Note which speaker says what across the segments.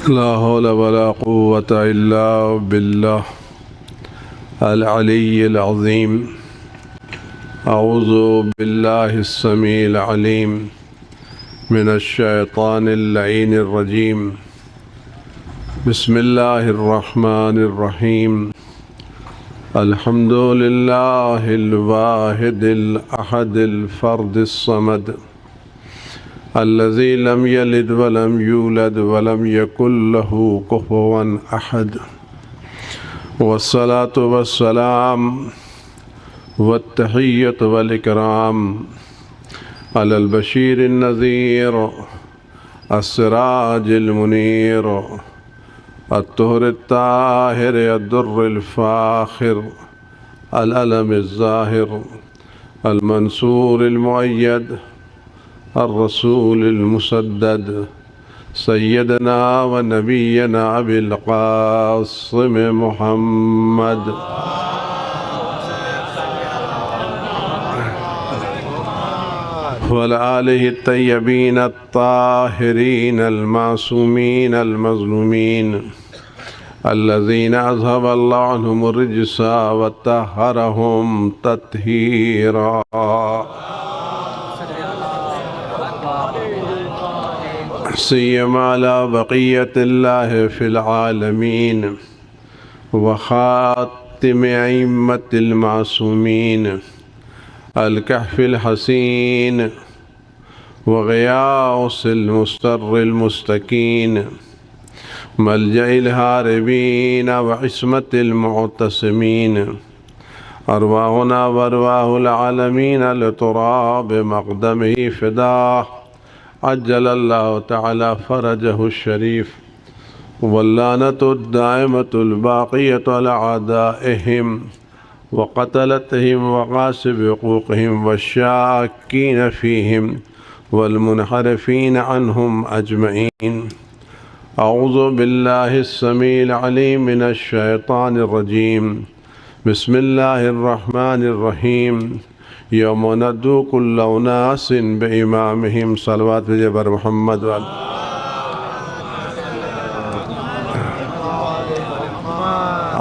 Speaker 1: لا حول ولا قوة إلا بالله العلي العظيم. أعوذ بالله السميع العليم من الشيطان اللعين الرجيم. بسم الله الرحمن الرحيم. الحمد لله الواحد الأحد الفرد الصمد الذي لم يلد ولم يولد ولم يكن له كفوا أحد، والصلاة والسلام والتحية والإكرام على البشير النذير السراج المنير الطهر الطاهر الدر الفاخر العلم الظاهر المنصور المؤيد الرسول المسدد سيدنا ونبينا أبي القاسم محمد وعلى آله الطيبين الطاهرين المعصومين المظلومين الذين أذهب الله عنهم الرجس وطهرهم تطهيرا. سيما على بقية الله في العالمين وخاتم أئمة المعصومين الكهف الحسين وغياث المستر المستكين ملجأ الهاربين وعصمة المعتصمين أرواحنا وأرواح العالمين لتراب مقدمه فداه عجل الله تعالى فرجه الشريف. واللعنة الدائمة الباقية على أعدائهم وقتلتهم وغاصب حقوقهم والشاكين فيهم والمنحرفين عنهم أجمعين. أعوذ بالله السميع العليم من الشيطان الرجيم. بسم الله الرحمن الرحيم. يوم ندعو كل أناس بإمامهم. صلوات بر محمد وعلى.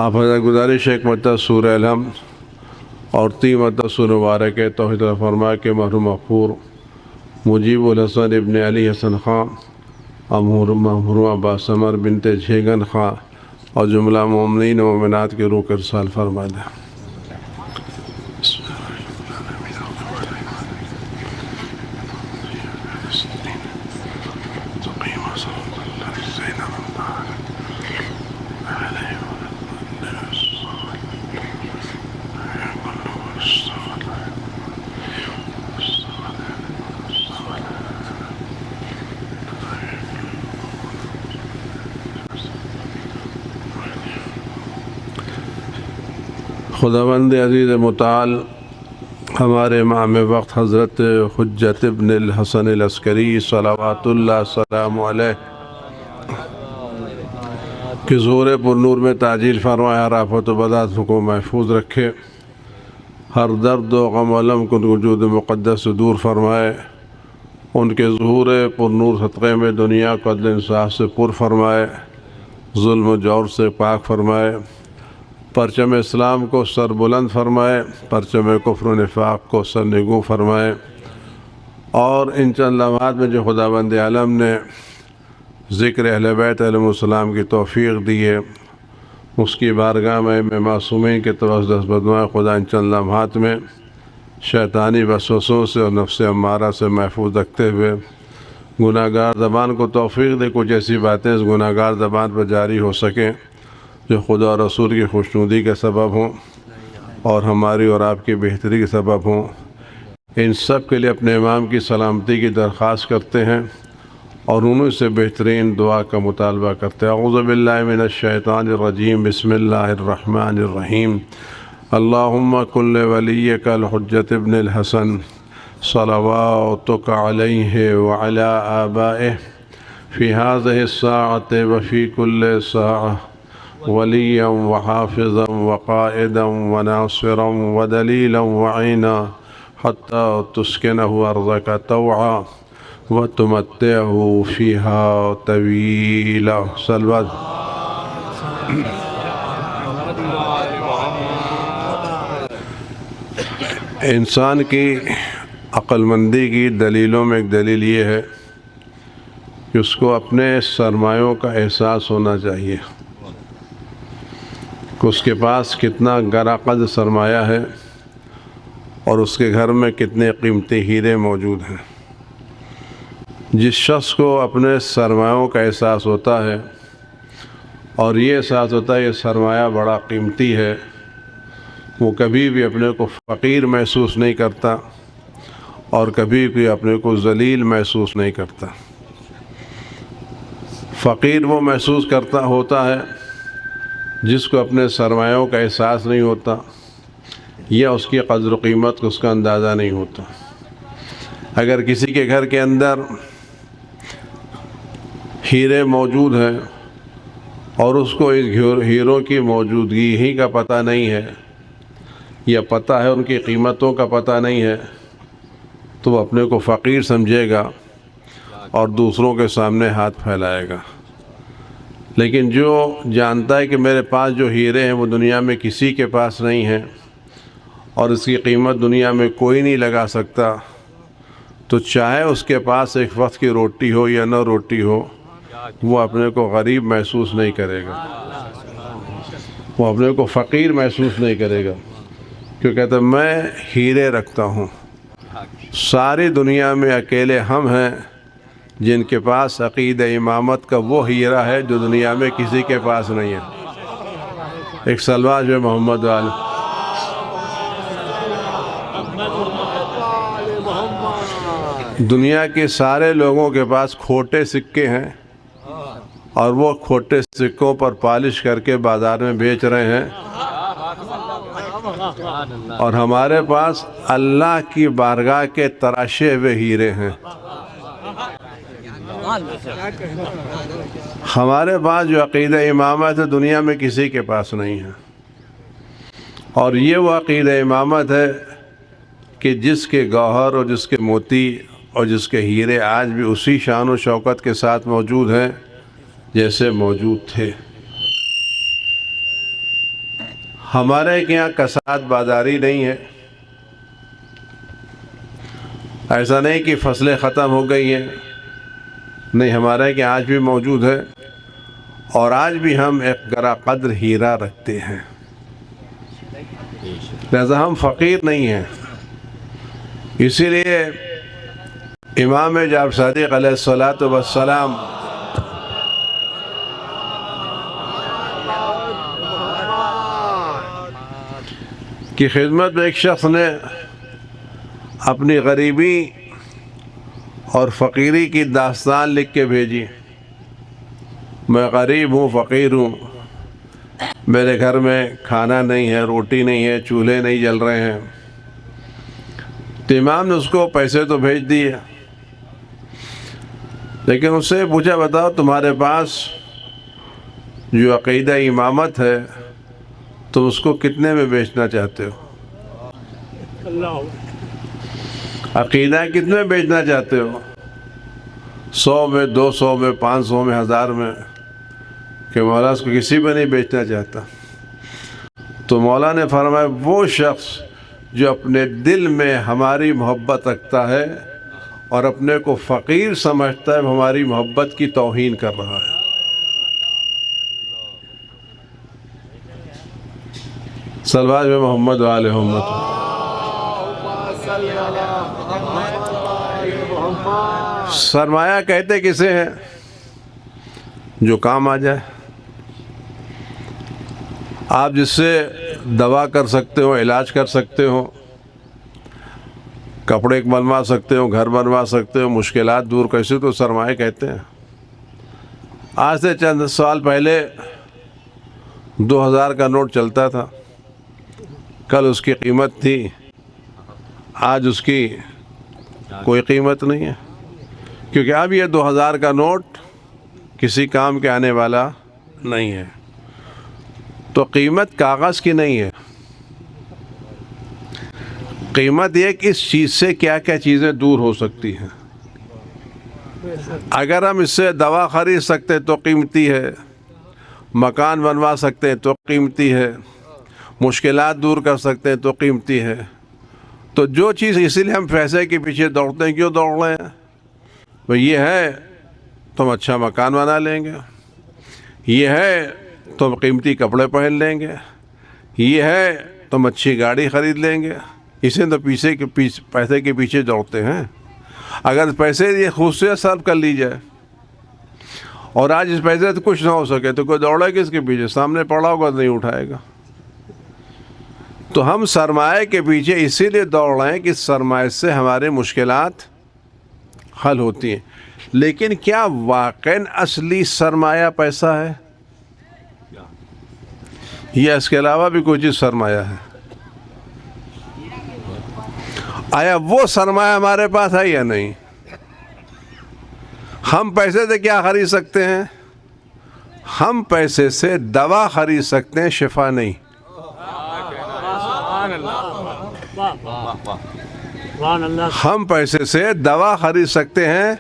Speaker 1: آپ حضرت گزارش ایک مرتبہ سورہ الحمد اور 3 مرتبہ سورہ مبارک توحید فرمایا کہ مرحوم مغفور مجیب الحسن ابن علی حسن خان مرحوم عباس سمر بنت جھیگن خان اور جملہ مومنین و مومنات کے روح کا ارسال فرما دیں. خداوند عزیز متعال ہمارے امام وقت حضرت حجت ابن الحسن العسکری صلوات اللہ السلام علیہ کہ ظہور پر نور میں تعجیل فرمائے، ہر آفت و بلات کو محفوظ رکھے، ہر درد و غم و علم کو وجود مقدس سے دور فرمائے، ان کے ظہور پر نور صدقے میں دنیا کو عدل انصاف سے پر فرمائے، ظلم و جور سے پاک فرمائے، پرچم اسلام کو سر بلند فرمائے، پرچم کفر و نفاق کو سر نگوں فرمائے، اور ان چند لمحات میں جو خداوند عالم نے ذکر اہل بیت علیہ السلام کی توفیق دی ہے، اس کی بارگاہ میں معصومین کے دست بدماغ خدا ان چند لمحات میں شیطانی وسوسوں سے اور نفس امارہ سے محفوظ رکھتے ہوئے گناہ گار زبان کو توفیق دے کچھ ایسی باتیں اس گناہ گار زبان پر جاری ہو سکیں جو خدا اور رسول کی خوشنودی کے سبب ہوں اور ہماری اور آپ کی بہتری کے سبب ہوں. ان سب کے لیے اپنے امام کی سلامتی کی درخواست کرتے ہیں اور انہوں سے بہترین دعا کا مطالبہ کرتے ہیں. اعوذ باللہ من الشیطان الرجیم. بسم اللہ الرحمن الرحیم. اللہم کل ولیک الحجت ابن الحسن صلواتک علیہ وعلی آبائہ فی هذه الساعة وفی کل ساعة وليا وحافظا وقائدا وناصرا ودليلا وعينا حتى تسكنه أرضك طوعا وتمتعه فيها طويلا. صلوات. انسان کی عقل مندی کی دلیلوں میں ایک دلیل یہ ہے کہ اس کو اپنے سرمایوں کا احساس ہونا چاہیے کہ اس کے پاس کتنا گراقد سرمایہ ہے اور اس کے گھر میں کتنے قیمتی ہیرے موجود ہیں. جس شخص کو اپنے سرمایوں کا احساس ہوتا ہے اور یہ احساس ہوتا ہے یہ سرمایہ بڑا قیمتی ہے، وہ کبھی بھی اپنے کو فقیر محسوس نہیں کرتا اور کبھی بھی اپنے کو ذلیل محسوس نہیں کرتا. فقیر وہ محسوس ہوتا ہے جس کو اپنے سرمایوں کا احساس نہیں ہوتا یا اس کی قدر و قیمت کو اس کا اندازہ نہیں ہوتا. اگر کسی کے گھر کے اندر ہیرے موجود ہیں اور اس کو اس ہیروں کی موجودگی ہی کا پتہ نہیں ہے یا پتہ ہے ان کی قیمتوں کا پتہ نہیں ہے تو وہ اپنے کو فقیر سمجھے گا اور دوسروں کے سامنے ہاتھ پھیلائے گا. لیکن جو جانتا ہے کہ میرے پاس جو ہیرے ہیں وہ دنیا میں کسی کے پاس نہیں ہیں اور اس کی قیمت دنیا میں کوئی نہیں لگا سکتا، تو چاہے اس کے پاس ایک وقت کی روٹی ہو یا نہ روٹی ہو، وہ اپنے کو غریب محسوس نہیں کرے گا، وہ اپنے کو فقیر محسوس نہیں کرے گا. کیوں کہتا ہے میں ہیرے رکھتا ہوں، ساری دنیا میں اکیلے ہم ہیں جن کے پاس عقیدہ امامت کا وہ ہیرا ہے جو دنیا میں کسی کے پاس نہیں ہے. ایک صلوات جو محمد والے. دنیا کے سارے لوگوں کے پاس کھوٹے سکے ہیں اور وہ کھوٹے سکوں پر پالش کر کے بازار میں بیچ رہے ہیں، اور ہمارے پاس اللہ کی بارگاہ کے تراشے ہوئے ہیرے ہیں. ہمارے پاس جو عقیدہ امامت ہے دنیا میں کسی کے پاس نہیں ہے، اور یہ وہ عقیدہ امامت ہے کہ جس کے گوہر اور جس کے موتی اور جس کے ہیرے آج بھی اسی شان و شوکت کے ساتھ موجود ہیں جیسے موجود تھے. ہمارے یہاں کساد بازاری نہیں ہے. ایسا نہیں کہ فصلیں ختم ہو گئی ہیں، نہیں، ہمارے یہاں آج بھی موجود ہے اور آج بھی ہم ایک گرا قدر ہیرا رکھتے ہیں. لہذا ہم فقیر نہیں ہیں. اسی لیے امام جعفر صادق علیہ الصلاۃ والسلام کی خدمت میں ایک شخص نے اپنی غریبی اور فقیری کی داستان لکھ کے بھیجی. میں غریب ہوں، فقیر ہوں، میرے گھر میں کھانا نہیں ہے، روٹی نہیں ہے، چولہے نہیں جل رہے ہیں. تو امام نے اس کو پیسے تو بھیج دیے، لیکن اس سے پوچھا بتاؤ تمہارے پاس جو عقیدہ امامت ہے تم اس کو کتنے میں بیچنا چاہتے ہو؟ عقیدہ کتنے میں بیچنا چاہتے ہو؟ 100 میں، 200 میں، 500 میں، 1000 میں؟ کہ مولا اس کو کسی میں نہیں بیچنا چاہتا. تو مولا نے فرمایا وہ شخص جو اپنے دل میں ہماری محبت رکھتا ہے اور اپنے کو فقیر سمجھتا ہے وہ ہماری محبت کی توہین کر رہا ہے. صلوات میں محمد و آل محمد. سرمایہ کہتے کسے ہیں؟ جو کام آ جائے. آپ جس سے دوا کر سکتے ہو، علاج کر سکتے ہو، کپڑے بنوا سکتے ہو، گھر بنوا سکتے ہو، مشکلات دور کیسے، تو سرمایہ کہتے ہیں. آج سے چند سال پہلے 2000 کا نوٹ چلتا تھا. کل اس کی قیمت تھی، آج اس کی کوئی قیمت نہیں ہے، کیونکہ اب یہ 2000 کا نوٹ کسی کام کے آنے والا نہیں ہے. تو قیمت کاغذ کی نہیں ہے، قیمت یہ کہ اس چیز سے کیا کیا چیزیں دور ہو سکتی ہیں. اگر ہم اس سے دوا خرید سکتے تو قیمتی ہے، مکان بنوا سکتے ہیں تو قیمتی ہے، مشکلات دور کر سکتے ہیں تو قیمتی ہے۔ تو جو چیز اسی لیے ہم پیسے کے پیچھے دوڑتے ہیں، کیوں دوڑ رہے ہیں؟ تو یہ ہے تم اچھا مکان بنا لیں گے، یہ ہے تم قیمتی کپڑے پہن لیں گے، یہ ہے تم اچھی گاڑی خرید لیں گے، اسے تو پیسے کے پیچھے دوڑتے ہیں۔ اگر پیسے یہ خصوصیت صرف کر لی جائے اور آج اس پیسے سے کچھ نہ ہو سکے تو کوئی دوڑے کس کے پیچھے؟ سامنے پڑا ہوگا نہیں اٹھائے گا۔ تو ہم سرمایہ کے پیچھے اسی لیے دوڑ رہے ہیں کہ سرمایہ سے ہمارے مشکلات حل ہوتی ہیں۔ لیکن کیا واقعاً اصلی سرمایہ پیسہ ہے یا اس کے علاوہ بھی کوئی چیز سرمایہ ہے؟ آیا وہ سرمایہ ہمارے پاس ہے یا نہیں؟ ہم پیسے سے کیا خرید سکتے ہیں؟ ہم پیسے سے دوا خرید سکتے ہیں، شفا نہیں۔ ہم پیسے سے دوا خرید سکتے ہیں،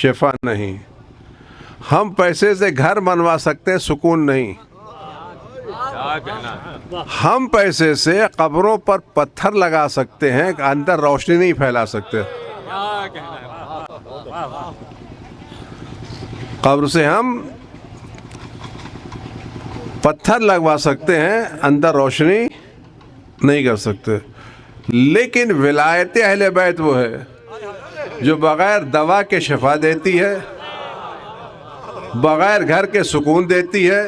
Speaker 1: شفا نہیں۔ ہم پیسے سے گھر بنوا سکتے ہیں، سکون نہیں۔ ہم پیسے سے قبروں پر پتھر لگا سکتے ہیں، اندر روشنی نہیں پھیلا سکتے۔ قبر سے ہم پتھر لگوا سکتے ہیں، اندر روشنی نہیں کر سکتے۔ لیکن ولایت اہل بیت وہ ہے جو بغیر دوا کے شفا دیتی ہے، بغیر گھر کے سکون دیتی ہے،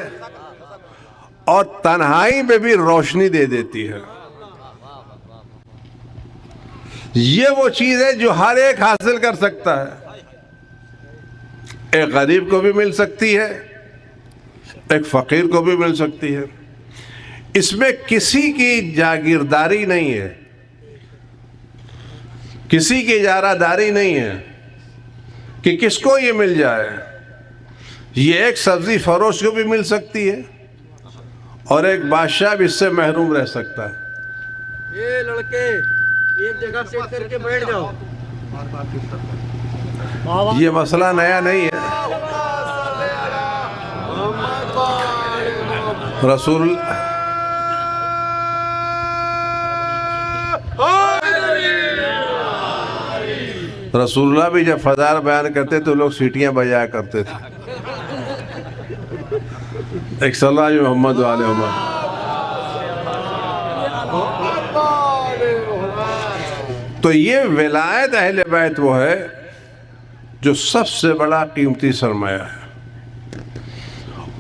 Speaker 1: اور تنہائی میں بھی روشنی دے دیتی ہے۔ یہ وہ چیز ہے جو ہر ایک حاصل کر سکتا ہے۔ ایک غریب کو بھی مل سکتی ہے، ایک فقیر کو بھی مل سکتی ہے۔ اس میں کسی کی جاگیرداری نہیں ہے، کسی کی اجارہ داری نہیں ہے کہ کس کو یہ مل جائے۔ یہ ایک سبزی فروش کو بھی مل سکتی ہے اور ایک بادشاہ بھی اس سے محروم رہ سکتا ہے۔
Speaker 2: یہ لڑکے ایک جگہ سیٹ کر کے بیٹھ جاؤ۔
Speaker 1: یہ مسئلہ نیا نہیں ہے۔ رسول اللہ بھی جب فضائل بیان کرتے تو لوگ سیٹیاں بجایا کرتے تھے۔ ایک صلی اللہ علیہ محمد و آلہ محمد۔ تو یہ ولایت اہل بیت وہ ہے جو سب سے بڑا قیمتی سرمایہ ہے،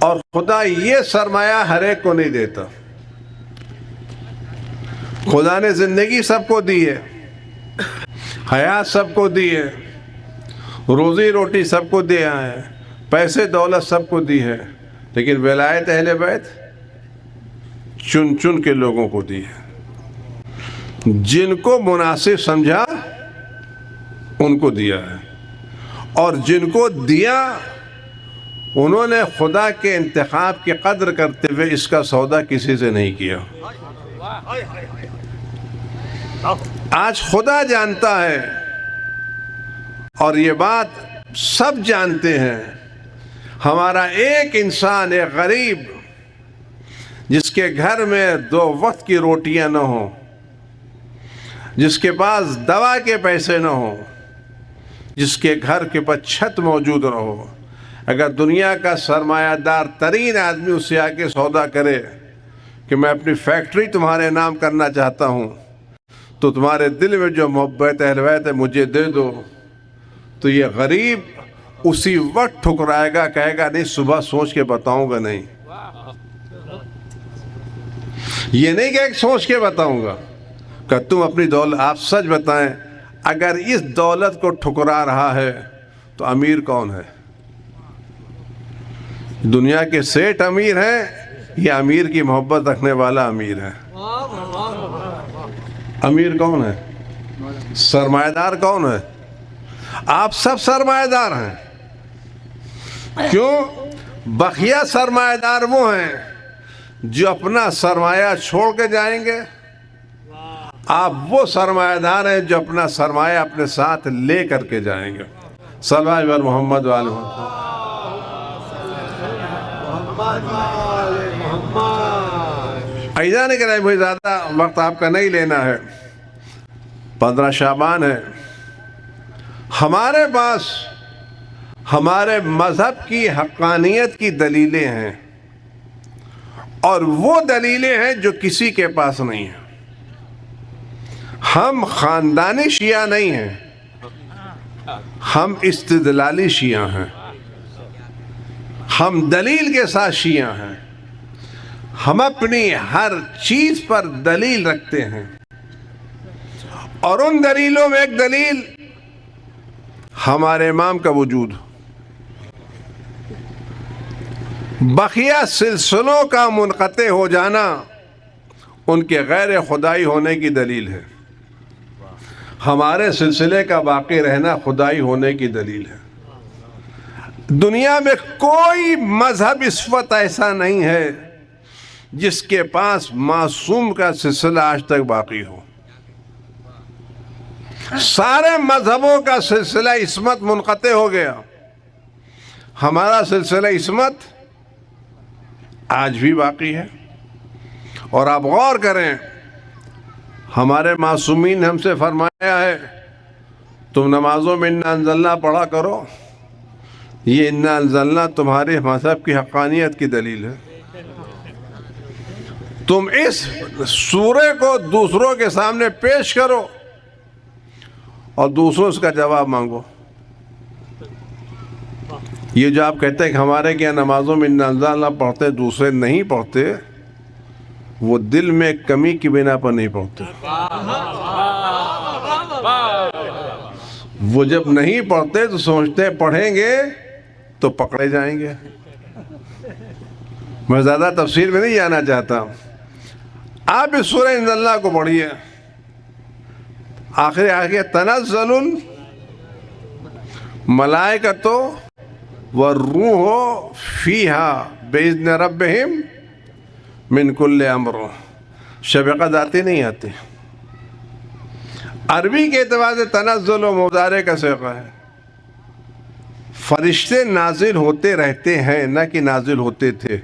Speaker 1: اور خدا یہ سرمایہ ہر ایک کو نہیں دیتا۔ خدا نے زندگی سب کو دی ہے، حیات سب کو دی ہے، روزی روٹی سب کو دیا ہے، پیسے دولت سب کو دی ہے، لیکن ولایت اہل بیت چن چن کے لوگوں کو دی ہے۔ جن کو مناسب سمجھا ان کو دیا ہے، اور جن کو دیا انہوں نے خدا کے انتخاب کی قدر کرتے ہوئے اس کا سودا کسی سے نہیں کیا۔ آج خدا جانتا ہے، اور یہ بات سب جانتے ہیں، ہمارا ایک انسان، ایک غریب جس کے گھر میں 2 وقت کی روٹیاں نہ ہوں، جس کے پاس دوا کے پیسے نہ ہوں، جس کے گھر کے پاس چھت موجود نہ ہو، اگر دنیا کا سرمایہ دار ترین آدمی اس سے آ کے سودا کرے کہ میں اپنی فیکٹری تمہارے نام کرنا چاہتا ہوں، تو تمہارے دل میں جو محبت اہل بیت ہے مجھے دے دو، تو یہ غریب اسی وقت ٹھکرائے گا، کہے گا نہیں، صبح سوچ کے بتاؤں گا نہیں۔ یہ نہیں کہ ایک سوچ کے بتاؤں گا، کہ تم اپنی دولت، آپ سچ بتائیں اگر اس دولت کو ٹھکرا رہا ہے تو امیر کون ہے؟ دنیا کے سیٹ امیر ہیں یا امیر کی محبت رکھنے والا امیر ہے؟ امیر کون ہے؟ سرمایہ دار کون ہے؟ آپ سب سرمایہ دار ہیں۔ کیوں؟ بقیہ سرمایہ دار وہ ہیں جو اپنا سرمایہ چھوڑ کے جائیں گے، آپ وہ سرمایہ دار ہیں جو اپنا سرمایہ اپنے ساتھ لے کر کے جائیں گے۔ صلی اللہ محمد وآل محمد۔ عزیزان کرام، بھائی زیادہ وقت آپ کا نہیں لینا ہے، 15 شعبان ہے۔ ہمارے پاس ہمارے مذہب کی حقانیت کی دلیلیں ہیں، اور وہ دلیلیں ہیں جو کسی کے پاس نہیں ہیں۔ ہم خاندانی شیعہ نہیں ہیں، ہم استدلالی شیعہ ہیں، ہم دلیل کے ساتھ شیعہ ہیں۔ ہم اپنی ہر چیز پر دلیل رکھتے ہیں، اور ان دلیلوں میں ایک دلیل ہمارے امام کا وجود، بقیہ سلسلوں کا منقطع ہو جانا ان کے غیر خدائی ہونے کی دلیل ہے، ہمارے سلسلے کا باقی رہنا خدائی ہونے کی دلیل ہے۔ دنیا میں کوئی مذہب اس وقت ایسا نہیں ہے جس کے پاس معصوم کا سلسلہ آج تک باقی ہو۔ سارے مذہبوں کا سلسلہ عصمت منقطع ہو گیا، ہمارا سلسلہ عصمت آج بھی باقی ہے۔ اور آپ غور کریں، ہمارے معصومین نے ہم سے فرمایا ہے تم نمازوں میں انا انزلنا پڑھا کرو، یہ انا انزلنا تمہارے مذہب کی حقانیت کی دلیل ہے۔ تم اس سورے کو دوسروں کے سامنے پیش کرو اور دوسروں اس کا جواب مانگو۔ یہ جو آپ کہتے ہیں کہ ہمارے کیا نمازوں میں انا انزلنا پڑھتے دوسرے نہیں پڑھتے، وہ دل میں کمی کی بنا پر نہیں پڑھتے، وہ جب نہیں پڑھتے تو سوچتے پڑھیں گے تو پکڑے جائیں گے۔ میں زیادہ تفصیل میں نہیں جانا چاہتا، آپ اس سورہ انزلنا کو پڑھیے، آخر تنزل الملائکۃ والروح فیہا بإذن ربہم من کل امر۔ شب قدر آتی نہیں آتی؟ عربی کے اعتبار سے تنزل و مضارع کا صیغہ ہے، فرشتے نازل ہوتے رہتے ہیں، نہ کہ نازل ہوتے تھے۔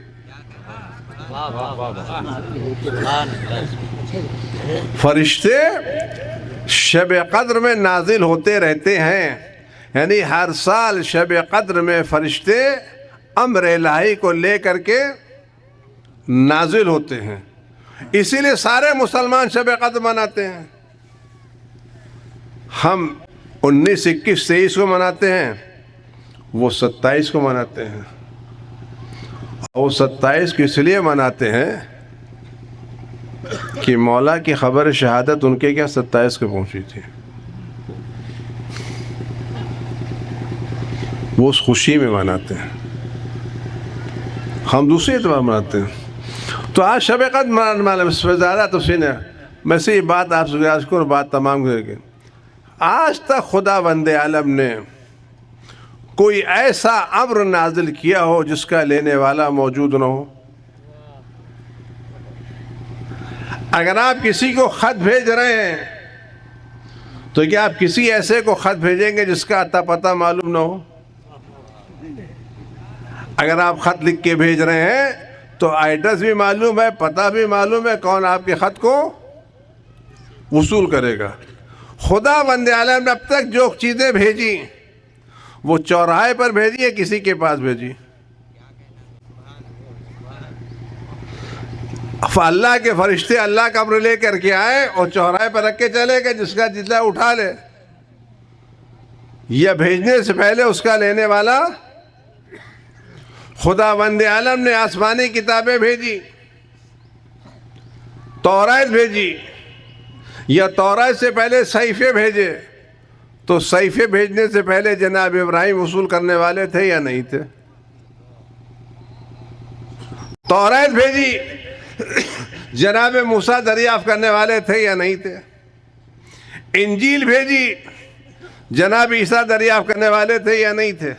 Speaker 1: فرشتے شب قدر میں نازل ہوتے رہتے ہیں، یعنی ہر سال شب قدر میں فرشتے امر الہی کو لے کر کے نازل ہوتے ہیں، اسی لیے سارے مسلمان شب قدر مناتے ہیں۔ ہم 19، 21، 23 کو مناتے ہیں، وہ 27 کو مناتے ہیں، اور 27 کو اس لیے مناتے ہیں کہ مولا کی خبر شہادت ان کے کیا 27 کو پہنچی تھی، وہ اس خوشی میں مناتے ہیں، ہم دوسری اعتبار مناتے ہیں۔ تو آج شب قدر منانا اس پہ زیادہ تفصیل ہے، میں سے یہ بات آپ سے گزارش کروں، بات تمام کر کے، آج تک خدا بند عالم نے کوئی ایسا امر نازل کیا ہو جس کا لینے والا موجود نہ ہو؟ اگر آپ کسی کو خط بھیج رہے ہیں تو کیا آپ کسی ایسے کو خط بھیجیں گے جس کا اتا پتہ معلوم نہ ہو؟ اگر آپ خط لکھ کے بھیج رہے ہیں تو ایڈریس بھی معلوم ہے، پتہ بھی معلوم ہے، کون آپ کے خط کو وصول کرے گا۔ خدا بند عالم نے اب تک جو چیزیں بھیجی وہ چوراہے پر بھیجی ہے، کسی کے پاس بھیجی؟ اللہ کے فرشتے اللہ کا امر لے کر کے آئے اور چوراہے پر رکھ کے چلے گئے، جس کا جتنا اٹھا لے، یا بھیجنے سے پہلے اس کا لینے والا؟ خدا بند عالم نے آسمانی کتابیں بھیجی، تورات بھیجی، یا تورات سے پہلے صحیفے بھیجے، تو صحیفے بھیجنے سے پہلے جناب ابراہیم وصول کرنے والے تھے یا نہیں تھے؟ تورات بھیجی، جناب موسیٰ دریافت کرنے والے تھے یا نہیں تھے؟ انجیل بھیجی، جناب عیسیٰ دریافت کرنے والے تھے یا نہیں تھے؟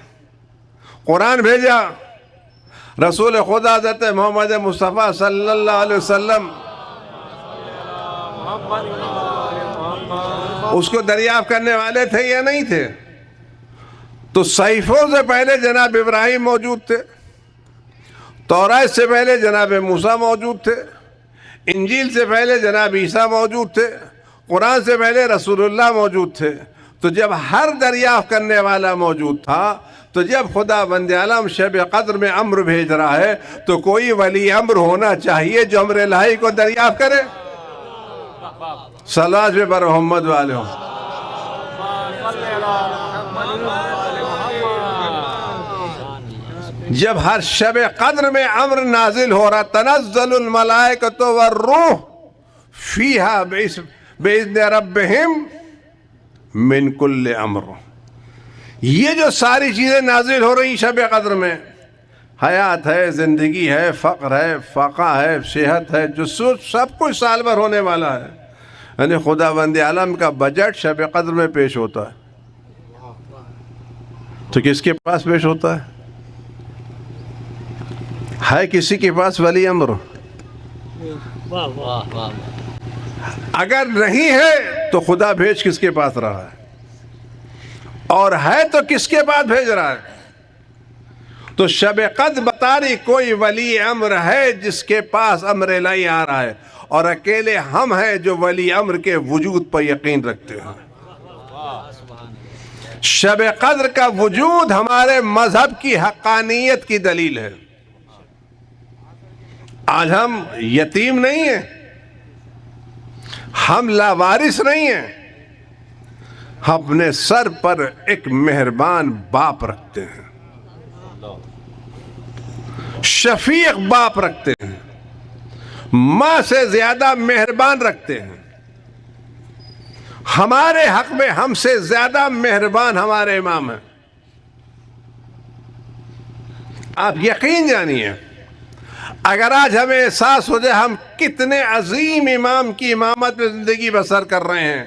Speaker 1: قرآن بھیجا، رسول خدا حضرت محمد مصطفیٰ صلی اللہ علیہ وسلم اس کو دریافت کرنے والے تھے یا نہیں تھے؟ تو صحیفوں سے پہلے جناب ابراہیم موجود تھے، تورات سے پہلے جناب موسیٰ موجود تھے، انجیل سے پہلے جناب عیسیٰ موجود تھے، قرآن سے پہلے رسول اللہ موجود تھے۔ تو جب ہر دریافت کرنے والا موجود تھا، تو جب خدا بند عالم شب قدر میں امر بھیج رہا ہے تو کوئی ولی امر ہونا چاہیے جو امر الہی کو دریافت کرے۔ صلوات پہ بر محمد والے ہوں۔ جب ہر شب قدر میں امر نازل ہو رہا، تنزل الملائکۃ والروح فیہا بإذن ربہم من کل امر، یہ جو ساری چیزیں نازل ہو رہی شب قدر میں، حیات ہے، زندگی ہے، فقر ہے، فاقہ ہے، صحت ہے، جو سب کچھ سال بھر ہونے والا ہے، یعنی خدا بند عالم کا بجٹ شب قدر میں پیش ہوتا ہے۔ تو کس کے پاس پیش ہوتا ہے کسی کے پاس ولی امر؟ اگر نہیں ہے تو خدا بھیج کس کے پاس رہا ہے، اور ہے تو کس کے پاس بھیج رہا ہے؟ تو شب قدر بتا رہی کوئی ولی امر ہے جس کے پاس امر الہی آ رہا ہے، اور اکیلے ہم ہیں جو ولی امر کے وجود پر یقین رکھتے ہیں۔ شب قدر کا وجود ہمارے مذہب کی حقانیت کی دلیل ہے۔ آج ہم یتیم نہیں ہیں، ہم لاوارث نہیں ہیں، ہم اپنے سر پر ایک مہربان باپ رکھتے ہیں، شفیق باپ رکھتے ہیں، ماں سے زیادہ مہربان رکھتے ہیں۔ ہمارے حق میں ہم سے زیادہ مہربان ہمارے امام ہیں۔ آپ یقین جانیے، اگر آج ہمیں احساس ہو جائے ہم کتنے عظیم امام کی امامت میں زندگی بسر کر رہے ہیں،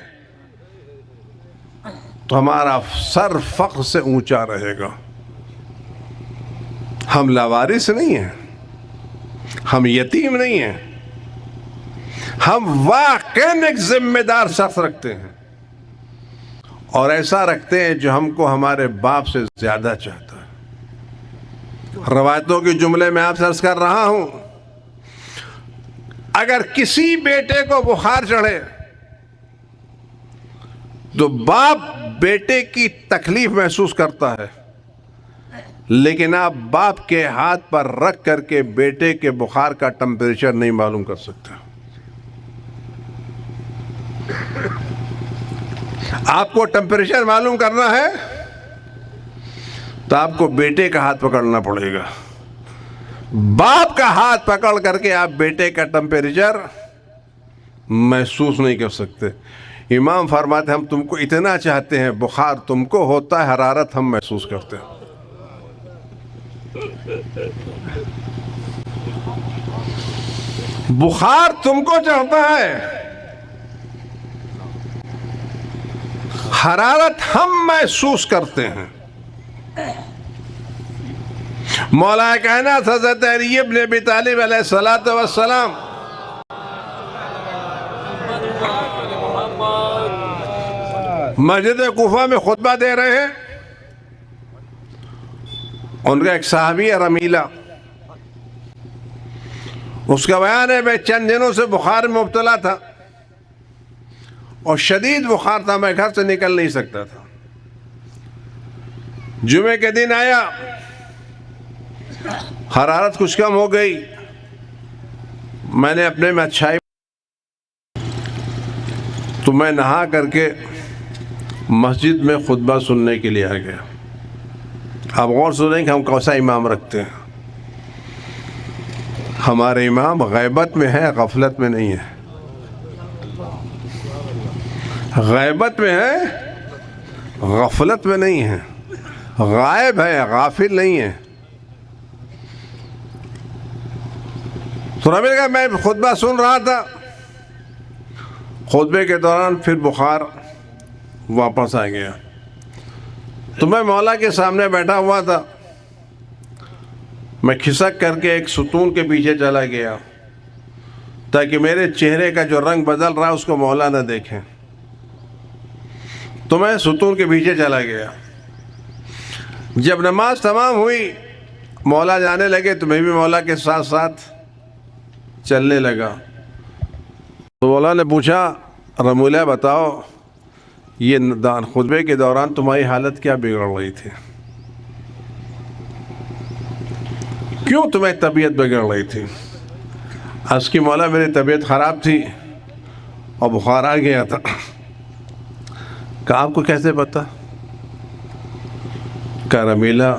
Speaker 1: تو ہمارا سر فخر سے اونچا رہے گا۔ ہم لاوارث نہیں ہیں، ہم یتیم نہیں ہیں، ہم واقعاً ایک ذمہ دار شخص رکھتے ہیں، اور ایسا رکھتے ہیں جو ہم کو ہمارے باپ سے زیادہ چاہتا ہے۔ روایتوں کے جملے میں آپ سے عرض کر رہا ہوں، اگر کسی بیٹے کو بخار چڑھے تو باپ بیٹے کی تکلیف محسوس کرتا ہے، لیکن آپ باپ کے ہاتھ پر رکھ کر کے بیٹے کے بخار کا ٹمپریچر نہیں معلوم کر سکتے۔ آپ کو ٹمپریچر معلوم کرنا ہے تو آپ کو بیٹے کا ہاتھ پکڑنا پڑے گا۔ باپ کا ہاتھ پکڑ کر کے آپ بیٹے کا ٹمپریچر محسوس نہیں کر سکتے۔ امام فرماتے ہیں ہم تم کو اتنا چاہتے ہیں، بخار تم کو ہوتا ہے، حرارت ہم محسوس کرتے ہیں۔ بخار تم کو چڑھتا ہے، حرارت ہم محسوس کرتے ہیں۔ مولا کائنات حضرت علی ابن ابی طالب علیہ السلام مسجد کوفہ میں خطبہ دے رہے ہیں، ان کا ایک صحابی ہے رمیلہ، اس کا بیان ہے میں چند دنوں سے بخار میں مبتلا تھا، اور شدید بخار تھا، میں گھر سے نکل نہیں سکتا تھا۔ جمعے کے دن آیا، حرارت کچھ کم ہو گئی، میں نے اپنے میں اچھائی تو میں نہا کر کے مسجد میں خطبہ سننے کے لیے آ گیا۔ آپ غور سنیں کہ ہم کیسا امام رکھتے ہیں۔ ہمارے امام غیبت میں ہے، غفلت میں نہیں ہے۔ غیبت میں ہے، غفلت میں نہیں ہے، غائب ہے، غافل نہیں ہے۔ تو ربی کا میں خطبہ سن رہا تھا، خطبے کے دوران پھر بخار واپس آ گیا، تو میں مولا کے سامنے بیٹھا ہوا تھا، میں کھسک کر کے ایک ستون کے پیچھے چلا گیا تاکہ میرے چہرے کا جو رنگ بدل رہا ہے اس کو مولا نہ دیکھیں۔ تو میں ستون کے پیچھے چلا گیا، جب نماز تمام ہوئی مولا جانے لگے تو میں بھی مولا کے ساتھ ساتھ چلنے لگا. تو مولا نے پوچھا رمولہ بتاؤ یہ خطبے کے دوران تمہاری حالت کیا بگڑ رہی تھی؟ کیوں تمہیں طبیعت بگڑ رہی تھی؟ اس کی مولا میری طبیعت خراب تھی اور بخار آ گیا تھا. کہ آپ کو کیسے پتا؟ کہ رمیلہ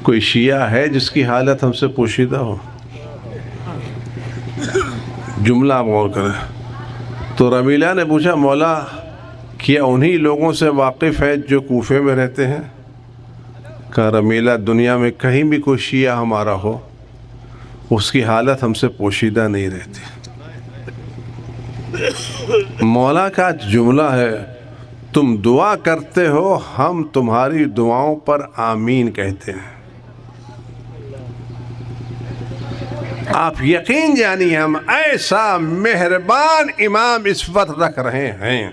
Speaker 1: کوئی شیعہ ہے جس کی حالت ہم سے پوشیدہ ہو؟ جملہ آپ غور کریں. تو رمیلہ نے پوچھا مولا کیا انہی لوگوں سے واقف ہے جو کوفے میں رہتے ہیں؟ کہ رمیلہ دنیا میں کہیں بھی کوئی شیعہ ہمارا ہو اس کی حالت ہم سے پوشیدہ نہیں رہتی. مولا کا جملہ ہے تم دعا کرتے ہو ہم تمہاری دعاؤں پر آمین کہتے ہیں. آپ یقین جانیے ہم ایسا مہربان امام اس وقت رکھ رہے ہیں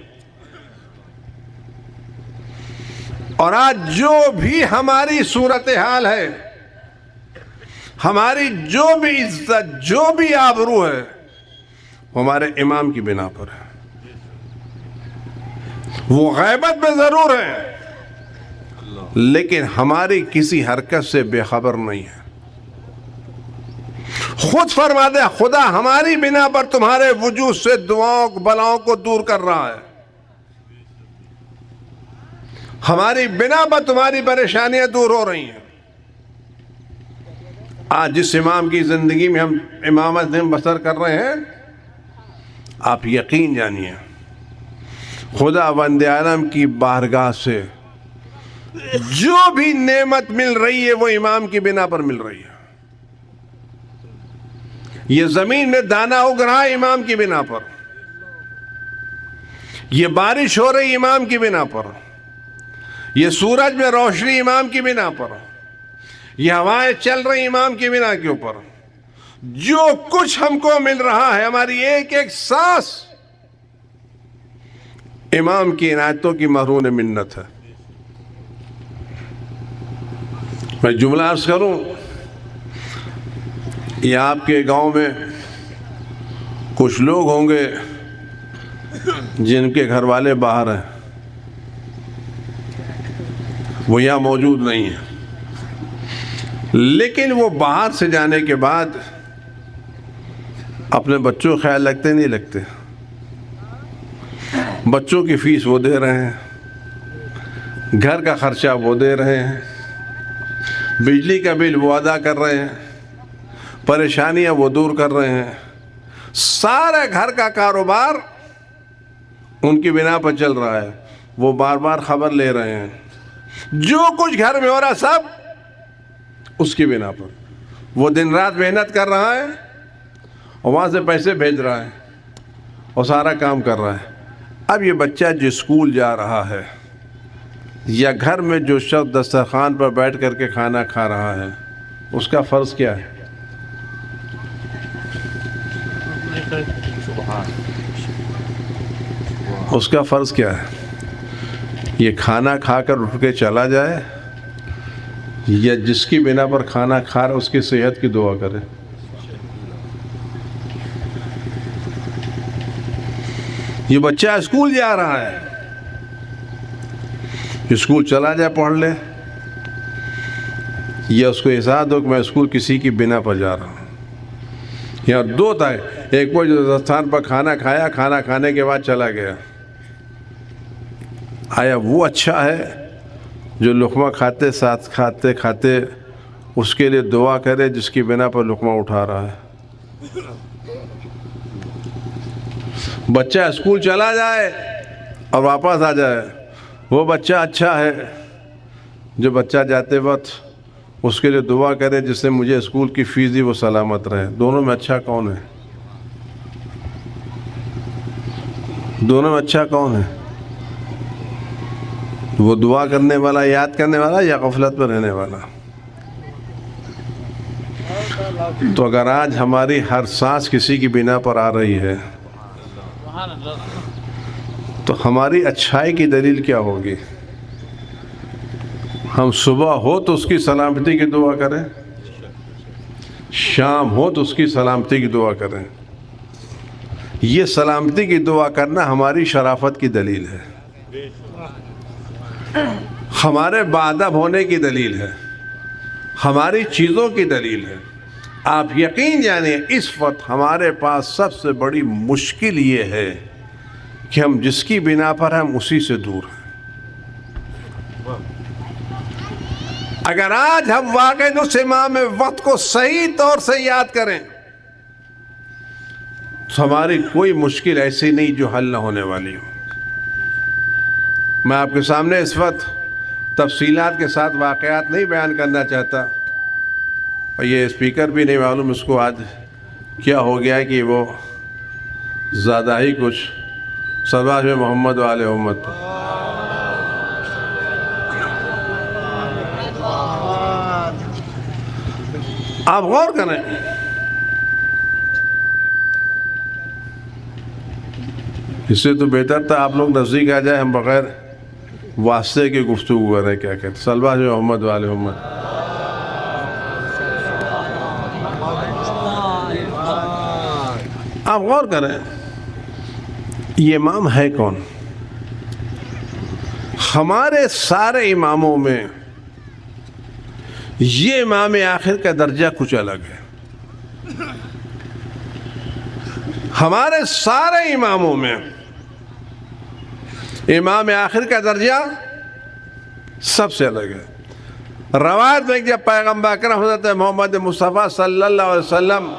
Speaker 1: اور آج جو بھی ہماری صورتحال ہے ہماری جو بھی عزت جو بھی آبرو ہے وہ ہمارے امام کی بنا پر ہے. وہ غیبت میں ضرور ہے لیکن ہماری کسی حرکت سے بے خبر نہیں ہے. خود فرما دے خدا ہماری بنا پر تمہارے وجود سے دعاؤں بلاؤں کو دور کر رہا ہے. ہماری بنا پر تمہاری پریشانیاں دور ہو رہی ہیں. آج جس امام کی زندگی میں ہم امامت دن بسر کر رہے ہیں آپ یقین جانیے خدا وند عالم کی بارگاہ سے جو بھی نعمت مل رہی ہے وہ امام کی بنا پر مل رہی ہے. یہ زمین میں دانا اگ رہا ہے امام کی بنا پر. یہ بارش ہو رہی امام کی بنا پر. یہ سورج میں روشنی امام کی بنا پر. یہ ہوائیں چل رہی امام کی بنا کے اوپر. جو کچھ ہم کو مل رہا ہے ہماری ایک ایک سانس امام کی عنایتوں کی محرون منت ہے. میں جملہ عرض کروں یہ آپ کے گاؤں میں کچھ لوگ ہوں گے جن کے گھر والے باہر ہیں وہ یہاں موجود نہیں ہیں لیکن وہ باہر سے جانے کے بعد اپنے بچوں کا خیال رکھتے نہیں رکھتے. بچوں کی فیس وہ دے رہے ہیں گھر کا خرچہ وہ دے رہے ہیں بجلی کا بل وہ ادا کر رہے ہیں پریشانیاں وہ دور کر رہے ہیں. سارا گھر کا کاروبار ان کی بنا پر چل رہا ہے. وہ بار بار خبر لے رہے ہیں جو کچھ گھر میں ہو رہا سب اس کی بنا پر. وہ دن رات محنت کر رہا ہے اور وہاں سے پیسے بھیج رہا ہے اور سارا کام کر رہا ہے. اب یہ بچہ جو اسکول جا رہا ہے یا گھر میں جو شخص دسترخوان پر بیٹھ کر کے کھانا کھا رہا ہے اس کا فرض کیا ہے؟ اس کا فرض کیا ہے؟ یہ کھانا کھا کر اٹھ کے چلا جائے یا جس کی بنا پر کھانا کھا رہا اس کی صحت کی دعا کرے. یہ بچہ اسکول جا رہا ہے اسکول چلا جائے پڑھ لے یا اس کو احساس ہو کہ میں اسکول کسی کی بنا پر جا رہا ہوں. یہاں دو تھا ایک وہ جو دسترخوان پر کھانا کھایا کھانا کھانے کے بعد چلا گیا. آیا وہ اچھا ہے جو لقمہ کھاتے ساتھ کھاتے کھاتے اس کے لیے دعا کرے جس کی بنا پر لقمہ اٹھا رہا ہے؟ بچہ اسکول چلا جائے اور واپس آ جائے وہ بچہ اچھا ہے جو بچہ جاتے وقت اس کے لیے دعا کرے جس سے مجھے اسکول کی فیس دی وہ سلامت رہے؟ دونوں میں اچھا کون ہے؟ دونوں میں اچھا کون ہے؟ وہ دعا کرنے والا یاد کرنے والا یا غفلت میں رہنے والا؟ تو اگر آج ہماری ہر سانس کسی کی بنا پر آ رہی ہے تو ہماری اچھائی کی دلیل کیا ہوگی؟ ہم صبح ہو تو اس کی سلامتی کی دعا کریں، شام ہو تو اس کی سلامتی کی دعا کریں. یہ سلامتی کی دعا کرنا ہماری شرافت کی دلیل ہے، ہمارے باادب ہونے کی دلیل ہے، ہماری چیزوں کی دلیل ہے. آپ یقین جانیں اس وقت ہمارے پاس سب سے بڑی مشکل یہ ہے کہ ہم جس کی بنا پر ہم اسی سے دور ہیں. اگر آج ہم واقعی اس امام وقت کو صحیح طور سے یاد کریں تو ہماری کوئی مشکل ایسی نہیں جو حل نہ ہونے والی ہو. میں آپ کے سامنے اس وقت تفصیلات کے ساتھ واقعات نہیں بیان کرنا چاہتا، اور یہ اسپیکر بھی نہیں معلوم اس کو آج کیا ہو گیا کہ وہ زیادہ ہی کچھ صلوات محمد و آل محمد. آپ غور کریں، اس سے تو بہتر تھا آپ لوگ نزدیک آ جائے، ہم بغیر واسطے کی گفتگو کریں. کیا کہتے صلوات محمد و آل محمد. آپ غور کریں یہ امام ہے کون؟ ہمارے سارے اماموں میں یہ امام آخر کا درجہ کچھ الگ ہے. ہمارے سارے اماموں میں امام آخر کا درجہ سب سے الگ ہے. روایت میں جب پیغمبر اکرم حضرت محمد مصطفیٰ صلی اللہ علیہ وسلم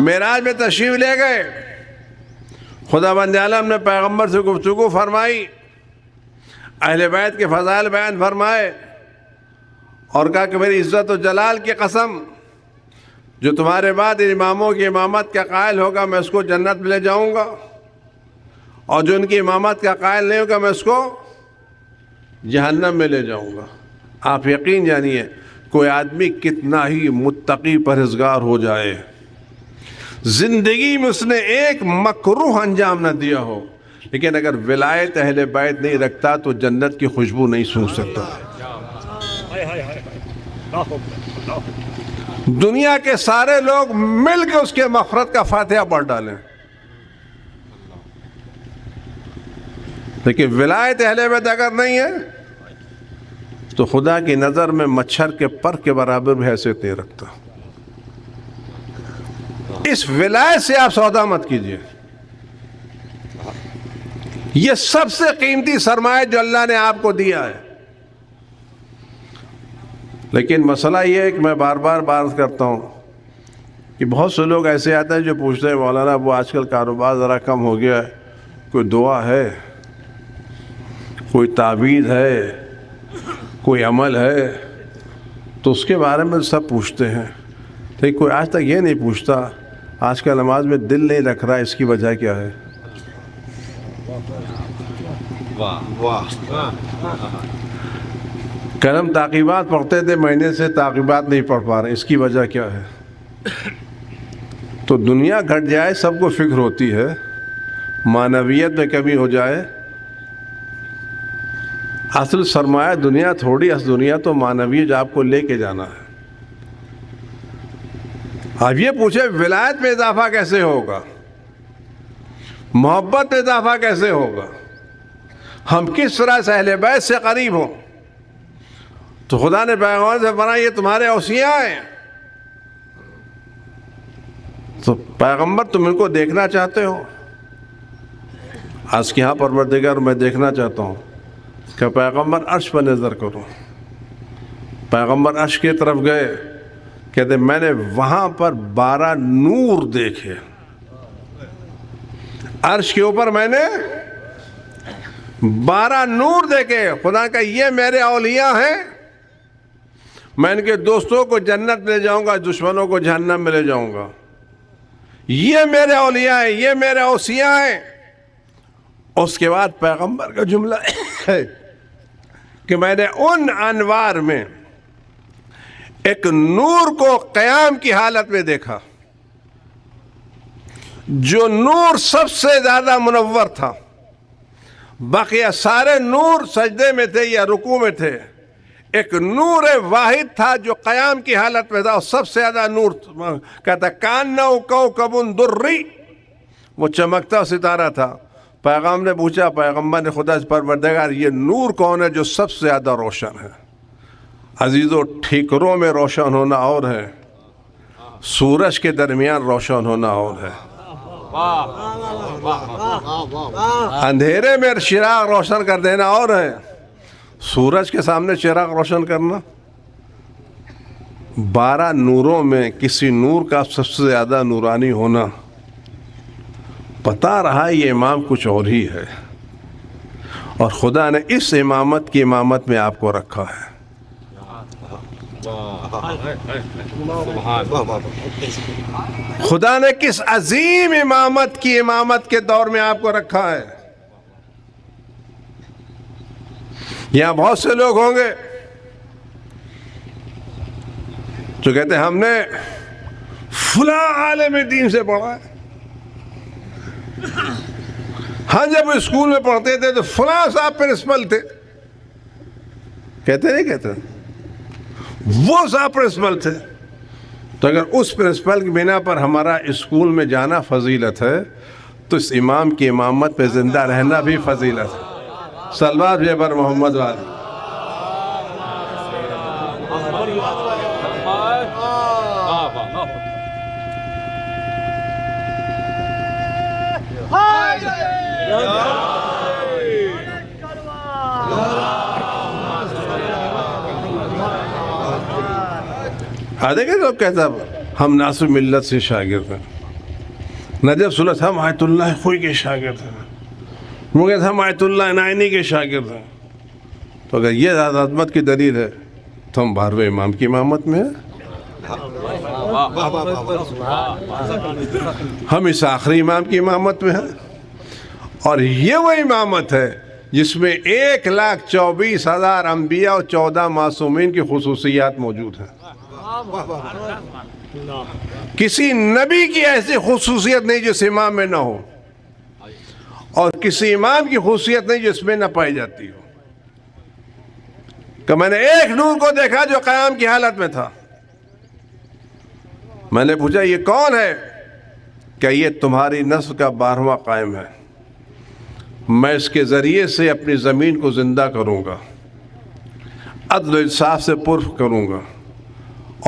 Speaker 1: معراج میں تشریف لے گئے، خداوند عالم نے پیغمبر سے گفتگو فرمائی، اہل بیت کے فضائل بیان فرمائے، اور کہا کہ میری عزت و جلال کی قسم جو تمہارے بعد ان اماموں کی امامت کا قائل ہوگا میں اس کو جنت میں لے جاؤں گا، اور جو ان کی امامت کا قائل نہیں ہوگا میں اس کو جہنم میں لے جاؤں گا. آپ یقین جانیے کوئی آدمی کتنا ہی متقی پرہیزگار ہو جائے، زندگی میں اس نے ایک مکروہ انجام نہ دیا ہو، لیکن اگر ولایت اہل بیت نہیں رکھتا تو جنت کی خوشبو نہیں سونگھ سکتا. دنیا کے سارے لوگ مل کے اس کے مغفرت کا فاتحہ پڑھ ڈالیں، لیکن ولایت اہل بیت اگر نہیں ہے تو خدا کی نظر میں مچھر کے پر کے برابر بھی حیثیت نہیں رکھتا. اس ولایت سے آپ سودا مت کیجیے. یہ سب سے قیمتی سرمایہ جو اللہ نے آپ کو دیا ہے. لیکن مسئلہ یہ ہے کہ میں بار بار بات کرتا ہوں کہ بہت سے لوگ ایسے آتے ہیں جو پوچھتے ہیں مولانا وہ آج کل کاروبار ذرا کم ہو گیا ہے، کوئی دعا ہے، کوئی تعویذ ہے، کوئی عمل ہے، تو اس کے بارے میں سب پوچھتے ہیں، لیکن کوئی آج تک یہ نہیں پوچھتا آج کل نماز میں دل نہیں رکھ رہا، اس کی وجہ کیا ہے؟ کرم تعقیبات پڑھتے تھے، مہینے سے تعقیبات نہیں پڑھ پا رہے، اس کی وجہ کیا ہے؟ تو دنیا گھٹ جائے سب کو فکر ہوتی ہے، معنویت میں کمی ہو جائے. اصل سرمایہ دنیا تھوڑی، اصل دنیا تو معنویت آپ کو لے کے جانا ہے. اب یہ پوچھے ولایت میں اضافہ کیسے ہوگا، محبت میں اضافہ کیسے ہوگا، ہم کس طرح سے اہل بیت سے قریب ہوں؟ تو خدا نے پیغمبر سے فرمایا یہ تمہارے اوصیاء ہیں. تو پیغمبر تم ان کو دیکھنا چاہتے ہو؟ آج کے یہاں پروردگار میں دیکھنا چاہتا ہوں کہ پیغمبر عرش پر نظر کروں. پیغمبر عرش کی طرف گئے، کہتے میں نے وہاں پر 12 نور دیکھے. عرش کے اوپر میں نے 12 نور دیکھے. خدا کا یہ میرے اولیاء ہیں، میں ان کے دوستوں کو جنت میں لے جاؤں گا، دشمنوں کو جہنم میں لے جاؤں گا. یہ میرے اولیاء ہیں، یہ میرے اوصیاء ہیں. اس کے بعد پیغمبر کا جملہ ہے کہ میں نے ان انوار میں ایک نور کو قیام کی حالت میں دیکھا، جو نور سب سے زیادہ منور تھا. بقیہ سارے نور سجدے میں تھے یا رکوع میں تھے. ایک نور واحد تھا جو قیام کی حالت میں تھا اور سب سے زیادہ نور کہتا کانّہ کوکب دری، وہ چمکتا ستارہ تھا. پیغام نے پوچھا، پیغمبر نے خدا سے، پروردگار یہ نور کون ہے جو سب سے زیادہ روشن ہے؟ عزیزو ٹھیکروں میں روشن ہونا اور ہے، سورج کے درمیان روشن ہونا اور ہے. اندھیرے میں چراغ روشن کر دینا اور ہے، سورج کے سامنے چراغ روشن کرنا. 12 نوروں میں کسی نور کا سب سے زیادہ نورانی ہونا بتا رہا ہے یہ امام کچھ اور ہی ہے، اور خدا نے اس امامت کی امامت میں آپ کو رکھا ہے. خدا نے کس عظیم امامت کی امامت کے دور میں آپ کو رکھا ہے. یہاں بہت سے لوگ ہوں گے جو کہتے ہیں ہم نے فلاں عالم دین سے پڑھا ہے. ہاں جب اسکول میں پڑھتے تھے تو فلاں صاحب پرنسپل تھے. کہتے نہیں کہتے وہ صاحب پرنسپل تھے. تو اگر اس پرنسپل کی بنا پر ہمارا اسکول میں جانا فضیلت ہے تو اس امام کی امامت پہ زندہ رہنا بھی فضیلت ہے. صلوات بھی بر محمد والی. دیکھیں لوگ کہتا ہم ناصر ملت سے شاگرد ہیں، نجف سلط ہم آیت اللہ خوئی کے شاگرد ہیں، وہ کہتے ہم آیت اللہ نائنی کے شاگرد ہیں. تو اگر یہ زیادہ عظمت کی دلیل ہے تو ہم 12ویں امام کی امامت میں ہیں. ہم اس آخری امام کی امامت میں ہیں، اور یہ وہ امامت ہے جس میں 1,24,000 انبیاء اور 14 معصومین کی خصوصیات موجود ہیں. کسی نبی کی ایسی خصوصیت نہیں جس امام میں نہ ہو، اور کسی امام کی خصوصیت نہیں جس میں نہ پائی جاتی ہو. کہ میں نے ایک نور کو دیکھا جو قیام کی حالت میں تھا. میں نے پوچھا یہ کون ہے؟ کہ یہ تمہاری نسل کا 12واں قائم ہے، میں اس کے ذریعے سے اپنی زمین کو زندہ کروں گا، عدل و انصاف سے پر کروں گا.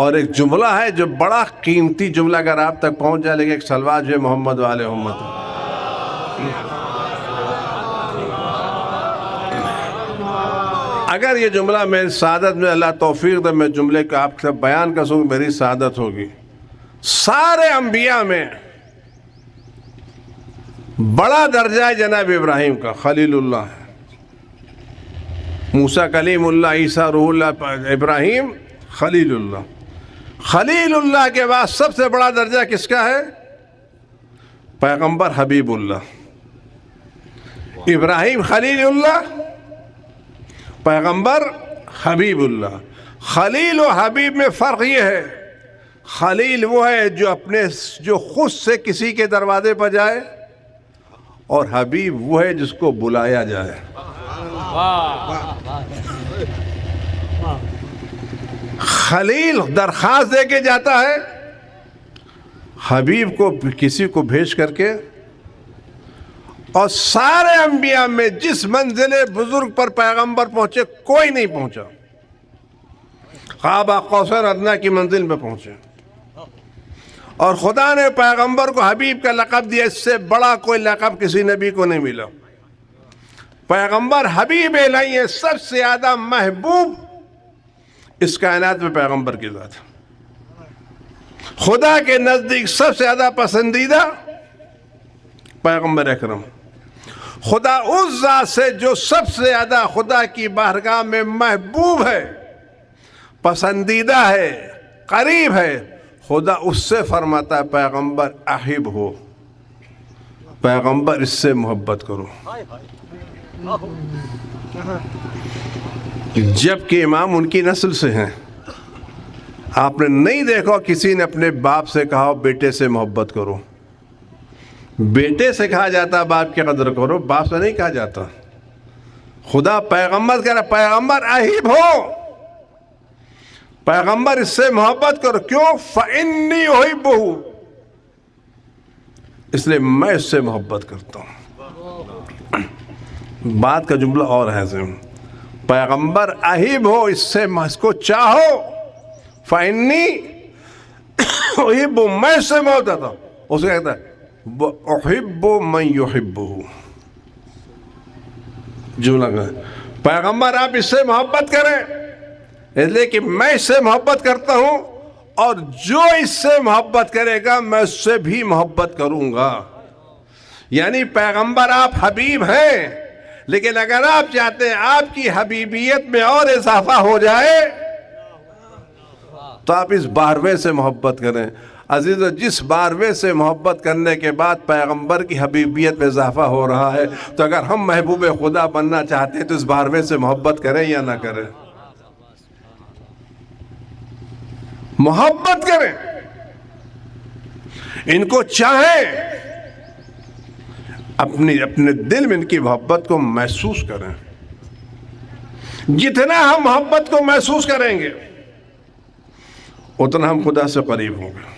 Speaker 1: اور ایک جملہ ہے جو بڑا قیمتی جملہ اگر آپ تک پہنچ جائے، لیکن ایک صلوات جو محمد والے محمد. اگر یہ جملہ میری سعادت میں اللہ توفیق دے میں جملے کو آپ سے بیان کر سکوں، میری سعادت ہوگی. سارے انبیاء میں بڑا درجہ ہے جناب ابراہیم کا، خلیل اللہ ہے. موسیٰ کلیم اللہ، عیسیٰ روح اللہ، ابراہیم خلیل اللہ. خلیل اللہ کے بعد سب سے بڑا درجہ کس کا ہے؟ پیغمبر حبیب اللہ. ابراہیم خلیل اللہ، پیغمبر حبیب اللہ. خلیل و حبیب میں فرق یہ ہے، خلیل وہ ہے جو خود سے کسی کے دروازے پر جائے، اور حبیب وہ ہے جس کو بلایا جائے. خلیل درخواست دے کے جاتا ہے، حبیب کو کسی کو بھیج کر کے. اور سارے انبیاء میں جس منزل بزرگ پر پیغمبر پہنچے کوئی نہیں پہنچا، قاب قوسین ادنیٰ کی منزل میں پہنچے. اور خدا نے پیغمبر کو حبیب کا لقب دیا، اس سے بڑا کوئی لقب کسی نبی کو نہیں ملا. پیغمبر حبیب الہی ہے، سب سے زیادہ محبوب اس کائنات میں پیغمبر کی ذات. خدا کے نزدیک سب سے زیادہ پسندیدہ پیغمبر اکرم. خدا اس ذات سے جو سب سے زیادہ خدا کی بارگاہ میں محبوب ہے، پسندیدہ ہے، قریب ہے، خدا اس سے فرماتا ہے پیغمبر احب ہو، پیغمبر اس سے محبت کرو. جبکہ امام ان کی نسل سے ہیں. آپ نے نہیں دیکھا کسی نے اپنے باپ سے کہا بیٹے سے محبت کرو. بیٹے سے کہا جاتا باپ کی قدر کرو، باپ سے نہیں کہا جاتا. خدا پیغمبر کہہ رہا پیغمبر احب ہو، پیغمبر اس سے محبت کرو، کیوں؟ فإنی احبہ، اس لیے میں اس سے محبت کرتا ہوں۔ بات کا جملہ اور ہے ضمن، پیغمبر احب ہو، اس کو چاہو، فإنی احب، میں اس سے محبت کرتا ہوں۔ اسے کہتا ہے احب من یحبہ، جملہ پیغمبر آپ اس سے محبت کریں اس لیے کہ میں اس سے محبت کرتا ہوں، اور جو اس سے محبت کرے گا میں اس سے بھی محبت کروں گا۔ یعنی پیغمبر آپ حبیب ہیں، لیکن اگر آپ چاہتے ہیں آپ کی حبیبیت میں اور اضافہ ہو جائے تو آپ اس باروے سے محبت کریں۔ عزیزو، جس باروے سے محبت کرنے کے بعد پیغمبر کی حبیبیت میں اضافہ ہو رہا ہے، تو اگر ہم محبوب خدا بننا چاہتے ہیں تو اس باروے سے محبت کریں یا نہ کریں؟ محبت کریں، ان کو چاہیں، اپنے دل میں ان کی محبت کو محسوس کریں۔ جتنا ہم محبت کو محسوس کریں گے اتنا ہم خدا سے قریب ہوں گے۔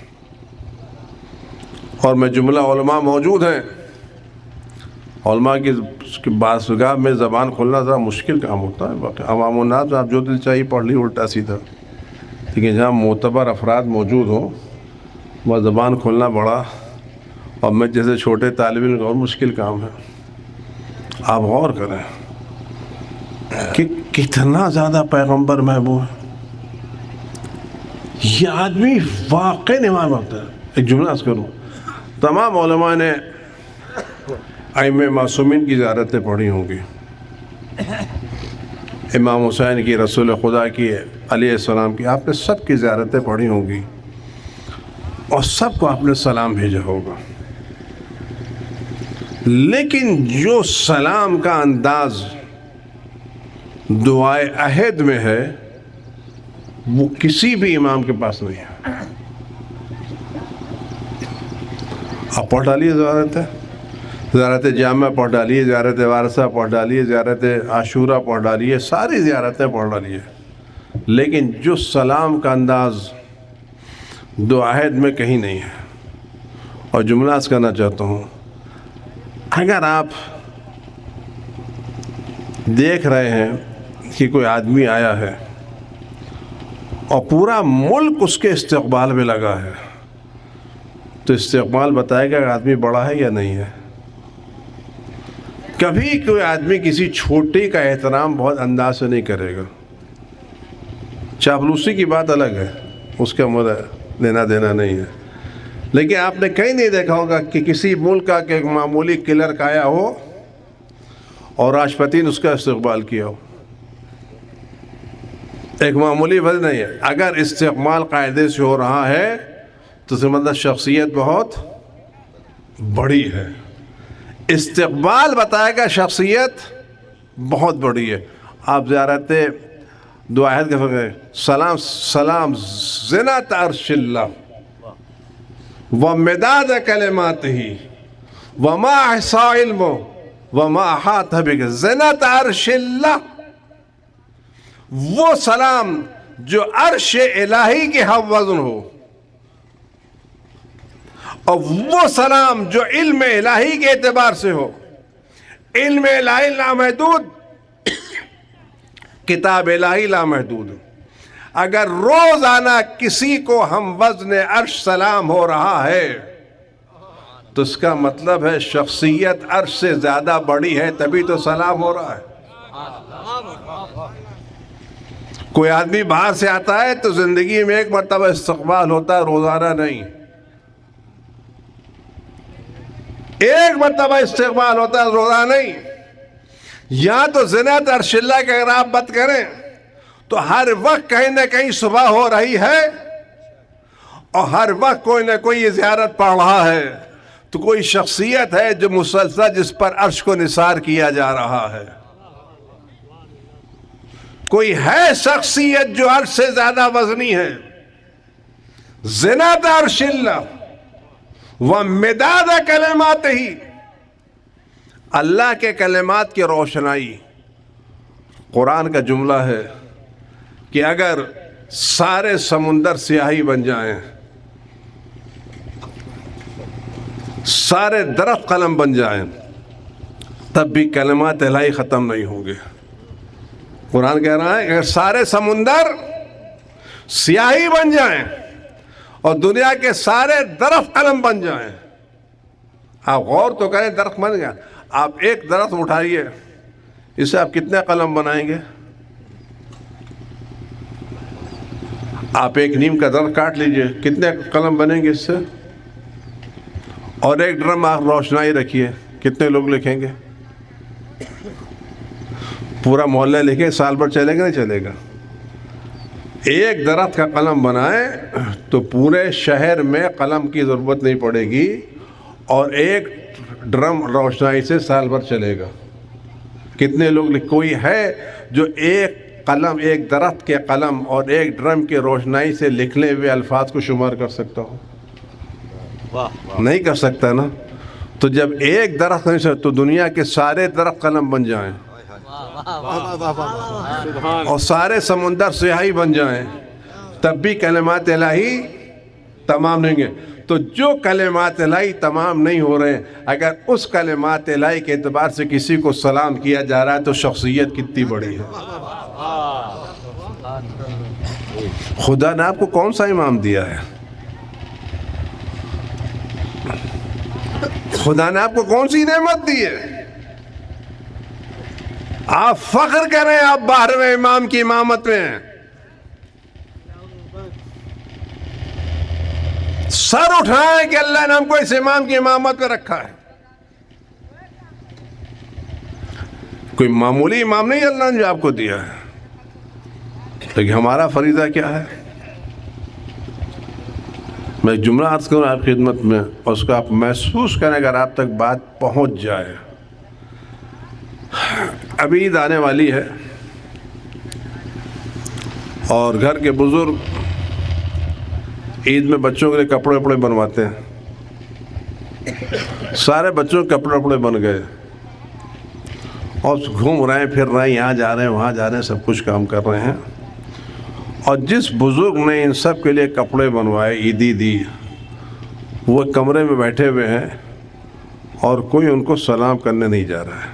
Speaker 1: اور میں جملہ علماء موجود ہیں، علماء کی بارگاہ میں زبان کھولنا ذرا مشکل کام ہوتا ہے، باقی عوام الناس آپ جو دل چاہیے پڑھ لی الٹا سیدھا، لیکن جہاں معتبر افراد موجود ہوں وہ زبان کھولنا بڑا، اور میں جیسے چھوٹے طالب علم اور مشکل کام ہے۔ آپ غور کریں کہ کتنا زیادہ پیغمبر محبوب ہے۔ یہ آدمی واقعی امام ہوتا ہے۔ ایک جملہ عرض کروں، تمام علماء نے ائمہ معصومین کی زیارتیں پڑھی ہوں گی، امام حسین کی، رسول خدا کی، علیہ السلام کی، آپ نے سب کی زیارتیں پڑھی ہوں گی، اور سب کو آپ نے سلام بھیجا ہوگا، لیکن جو سلام کا انداز دعائے عہد میں ہے وہ کسی بھی امام کے پاس نہیں ہے۔ آپ پڑھ ڈالیے زیارت جامعہ پڑھ ڈالیے، زیارت وارثہ پڑھ ڈالیے، زیارت عاشورہ پڑھ ڈالیے، ساری زیارتیں پڑھ ڈالیے، لیکن جو سلام کا انداز دو عہد میں کہیں نہیں ہے۔ اور جملہ عرض کرنا چاہتا ہوں، اگر آپ دیکھ رہے ہیں کہ کوئی آدمی آیا ہے اور پورا ملک اس کے استقبال میں لگا ہے، تو استقبال بتائے گا کہ آدمی بڑا ہے یا نہیں ہے۔ کبھی کوئی آدمی کسی چھوٹے کا احترام بہت انداز سے نہیں کرے گا۔ چاپلوسی کی بات الگ ہے، اس کا لینا دینا نہیں ہے، لیکن آپ نے کہیں نہیں دیکھا ہوگا کہ کسی ملک کا کہ معمولی کلرک آیا ہو اور راشٹرپتی نے اس کا استقبال کیا ہو۔ ایک معمولی وجہ نہیں ہے۔ اگر استقبال قاعدے سے ہو رہا ہے تو اس کا مطلب شخصیت بہت بڑی ہے۔ استقبال بتائے گا شخصیت بہت بڑی ہے۔ آپ زیارت دو عہد کے فرق، سلام سلام زنت عرش اللہ ومداد کلماتہ وما احصاء علمہ وما احاطہ بہ، زنت عرش اللہ، وہ سلام جو عرش الہی کے ہم وزن ہو، اور وہ سلام جو علم الہی کے اعتبار سے ہو۔ علم الہی لامحدود، کتاب الہی لامحدود۔ اگر روزانہ کسی کو ہم وزن عرش سلام ہو رہا ہے تو اس کا مطلب ہے شخصیت عرش سے زیادہ بڑی ہے، تبھی تو سلام ہو رہا ہے۔ کوئی آدمی باہر سے آتا ہے تو زندگی میں ایک مرتبہ استقبال ہوتا ہے، روزانہ نہیں۔ ایک مرتبہ استقبال ہوتا ہے، روزانہ نہیں۔ یا تو زنت عرش اللہ کے اگر آپ بات کریں تو ہر وقت کہیں نہ کہیں صبح ہو رہی ہے، اور ہر وقت کوئی نہ کوئی یہ زیارت پڑھ رہا ہے، تو کوئی شخصیت ہے جو مسلسل جس پر عرش کو نثار کیا جا رہا ہے۔ کوئی ہے شخصیت جو عرش سے زیادہ وزنی ہے۔ زنت عرش اللہ ومداد کلماتہ، اللہ کے کلمات کی روشنائی قرآن کا جملہ ہے کہ اگر سارے سمندر سیاہی بن جائیں، سارے درخت قلم بن جائیں، تب بھی کلمات الہی ختم نہیں ہوں گے۔ قرآن کہہ رہا ہے کہ اگر سارے سمندر سیاہی بن جائیں اور دنیا کے سارے درخت قلم بن جائیں، آپ غور تو کریں، درخت بن گیا، آپ ایک درخت اٹھائیے، اس سے آپ کتنے قلم بنائیں گے؟ آپ ایک نیم کا درخت کاٹ لیجئے، کتنے قلم بنیں گے اس سے؟ اور ایک ڈرم آپ روشنائی رکھیے، کتنے لوگ لکھیں گے؟ پورا محلہ لکھیں، سال بھر چلے گا نہیں چلے گا؟ ایک درخت کا قلم بنائیں تو پورے شہر میں قلم کی ضرورت نہیں پڑے گی، اور ایک ڈرم روشنائی سے سال بھر چلے گا۔ کتنے لوگ کوئی ہے جو ایک قلم، ایک درخت کے قلم اور ایک ڈرم کے روشنائی سے لکھنے ہوئے الفاظ کو شمار کر سکتا ہو؟ نہیں کر سکتا نا۔ تو جب ایک درخت نہیں سکتا تو دنیا کے سارے درخت قلم بن جائیں اور سارے سمندر سیاہی بن جائیں، تب بھی کلمات الہی تمام نہیں گے۔ تو جو کلمات الہی تمام نہیں ہو رہے ہیں، اگر اس کلمات الہی کے اعتبار سے کسی کو سلام کیا جا رہا ہے تو شخصیت کتنی بڑی ہے۔ خدا نے آپ کو کون سا امام دیا ہے؟ خدا نے آپ کو کون سی نعمت دی ہے؟ آپ فخر کریں آپ 12ویں امام کی امامت میں ہیں، سر اٹھائیں کہ اللہ نے ہم کو اس امام کی امامت میں رکھا ہے۔ کوئی معمولی امام نہیں اللہ نے جو آپ کو دیا ہے، لیکن ہمارا فریضہ کیا ہے؟ میں ایک جملہ عرض کروں آپ کی خدمت میں، اور اس کو آپ محسوس کریں اگر آپ تک بات پہنچ جائے۔ ابھی عید آنے والی ہے اور گھر کے بزرگ عید میں بچوں کے لیے کپڑے وپڑے بنواتے ہیں، سارے بچوں کے کپڑے وپڑے بن گئے اور گھوم رہے ہیں، پھر رہے ہیں، یہاں جا رہے ہیں وہاں جا رہے ہیں، سب کچھ کام کر رہے ہیں، اور جس بزرگ نے ان سب کے لیے کپڑے بنوائے، عیدی دی، وہ کمرے میں بیٹھے ہوئے ہیں اور کوئی ان کو سلام کرنے نہیں جا رہا ہے۔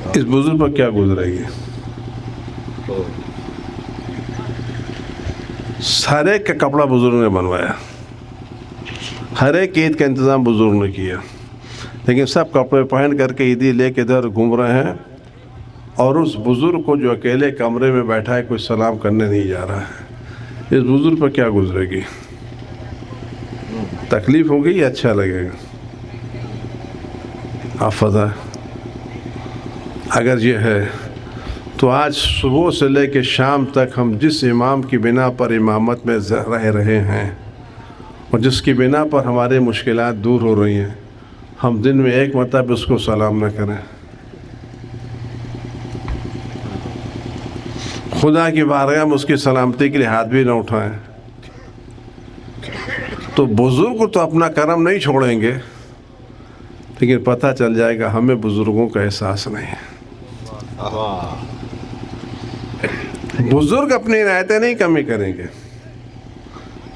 Speaker 1: اس بزرگ پر کیا گزرے گی؟ ہر ایک کا کپڑا بزرگ نے بنوایا، ہر ایک عید کا انتظام بزرگ نے کیا، لیکن سب کپڑے پہن کر کے عیدی لے کے ادھر گھوم رہے ہیں، اور اس بزرگ کو جو اکیلے کمرے میں بیٹھا ہے کوئی سلام کرنے نہیں جا رہا ہے۔ اس بزرگ پر کیا گزرے گی؟ تکلیف ہوگی یا اچھا لگے گا؟ آپ فضا اگر یہ ہے تو آج صبح سے لے کے شام تک ہم جس امام کی بنا پر امامت میں رہ رہے ہیں اور جس کی بنا پر ہمارے مشکلات دور ہو رہی ہیں، ہم دن میں ایک مرتبہ اس کو سلام نہ کریں؟ خدا کی بارگاہ میں اس کی سلامتی کے لیے ہاتھ بھی نہ اٹھائیں تو بزرگ کو تو اپنا کرم نہیں چھوڑیں گے، لیکن پتہ چل جائے گا ہمیں بزرگوں کا احساس نہیں ہے۔ بزرگ اپنی عنایتیں نہیں کمی کریں گے،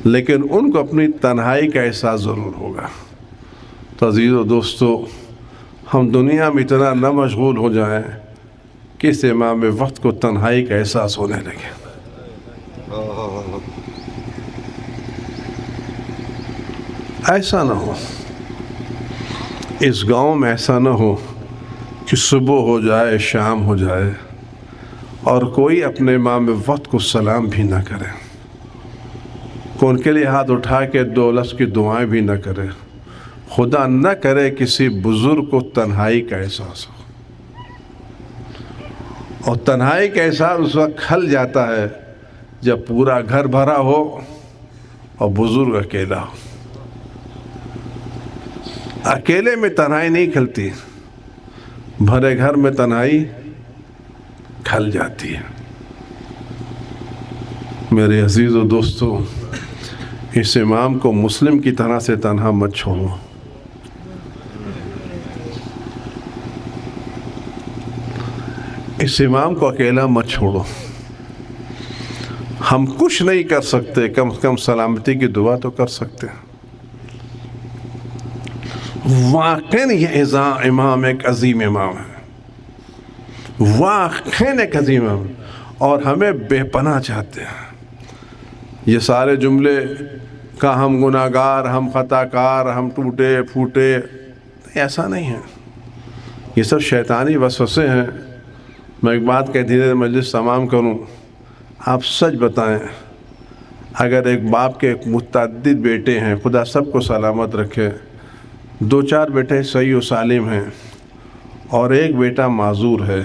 Speaker 1: لیکن ان کو اپنی تنہائی کا احساس ضرور ہوگا۔ تو عزیز و دوستو، ہم دنیا میں اتنا نہ مشغول ہو جائیں کہ اس امام وقت کو تنہائی کا احساس ہونے لگے۔ ایسا نہ ہو، اس گاؤں میں ایسا نہ ہو کہ صبح ہو جائے شام ہو جائے اور کوئی اپنے امام وقت کو سلام بھی نہ کرے، کوئی ان کے لیے ہاتھ اٹھا کے 2 لفظ کی دعائیں بھی نہ کرے۔ خدا نہ کرے کسی بزرگ کو تنہائی کا احساس ہو، اور تنہائی کا احساس اس وقت کھل جاتا ہے جب پورا گھر بھرا ہو اور بزرگ اکیلا ہو۔ اکیلے میں تنہائی نہیں کھلتی، بھرے گھر میں تنہائی کھل جاتی ہے۔ میرے عزیز و دوستو، اس امام کو مسلم کی طرح سے تنہا مت چھوڑو۔ اس امام کو اکیلا مت چھوڑو. ہم کچھ نہیں کر سکتے، کم سے کم سلامتی کی دعا تو کر سکتے ہیں. واقعی یہ امام ایک عظیم امام ہے، واقعی ایک عظیم امام، اور ہمیں بے پناہ چاہتے ہیں. یہ سارے جملے کا ہم گناہ گار، ہم خطا کار، ہم ٹوٹے پھوٹے، ایسا نہیں ہے. یہ سب شیطانی وسوسے ہیں. میں ایک بات کہتی ہے مجلس تمام کروں. آپ سچ بتائیں، اگر ایک باپ کے متعدد بیٹے ہیں، خدا سب کو سلامت رکھے، 2-4 بیٹے صحیح و سالم ہیں اور ایک بیٹا معذور ہے،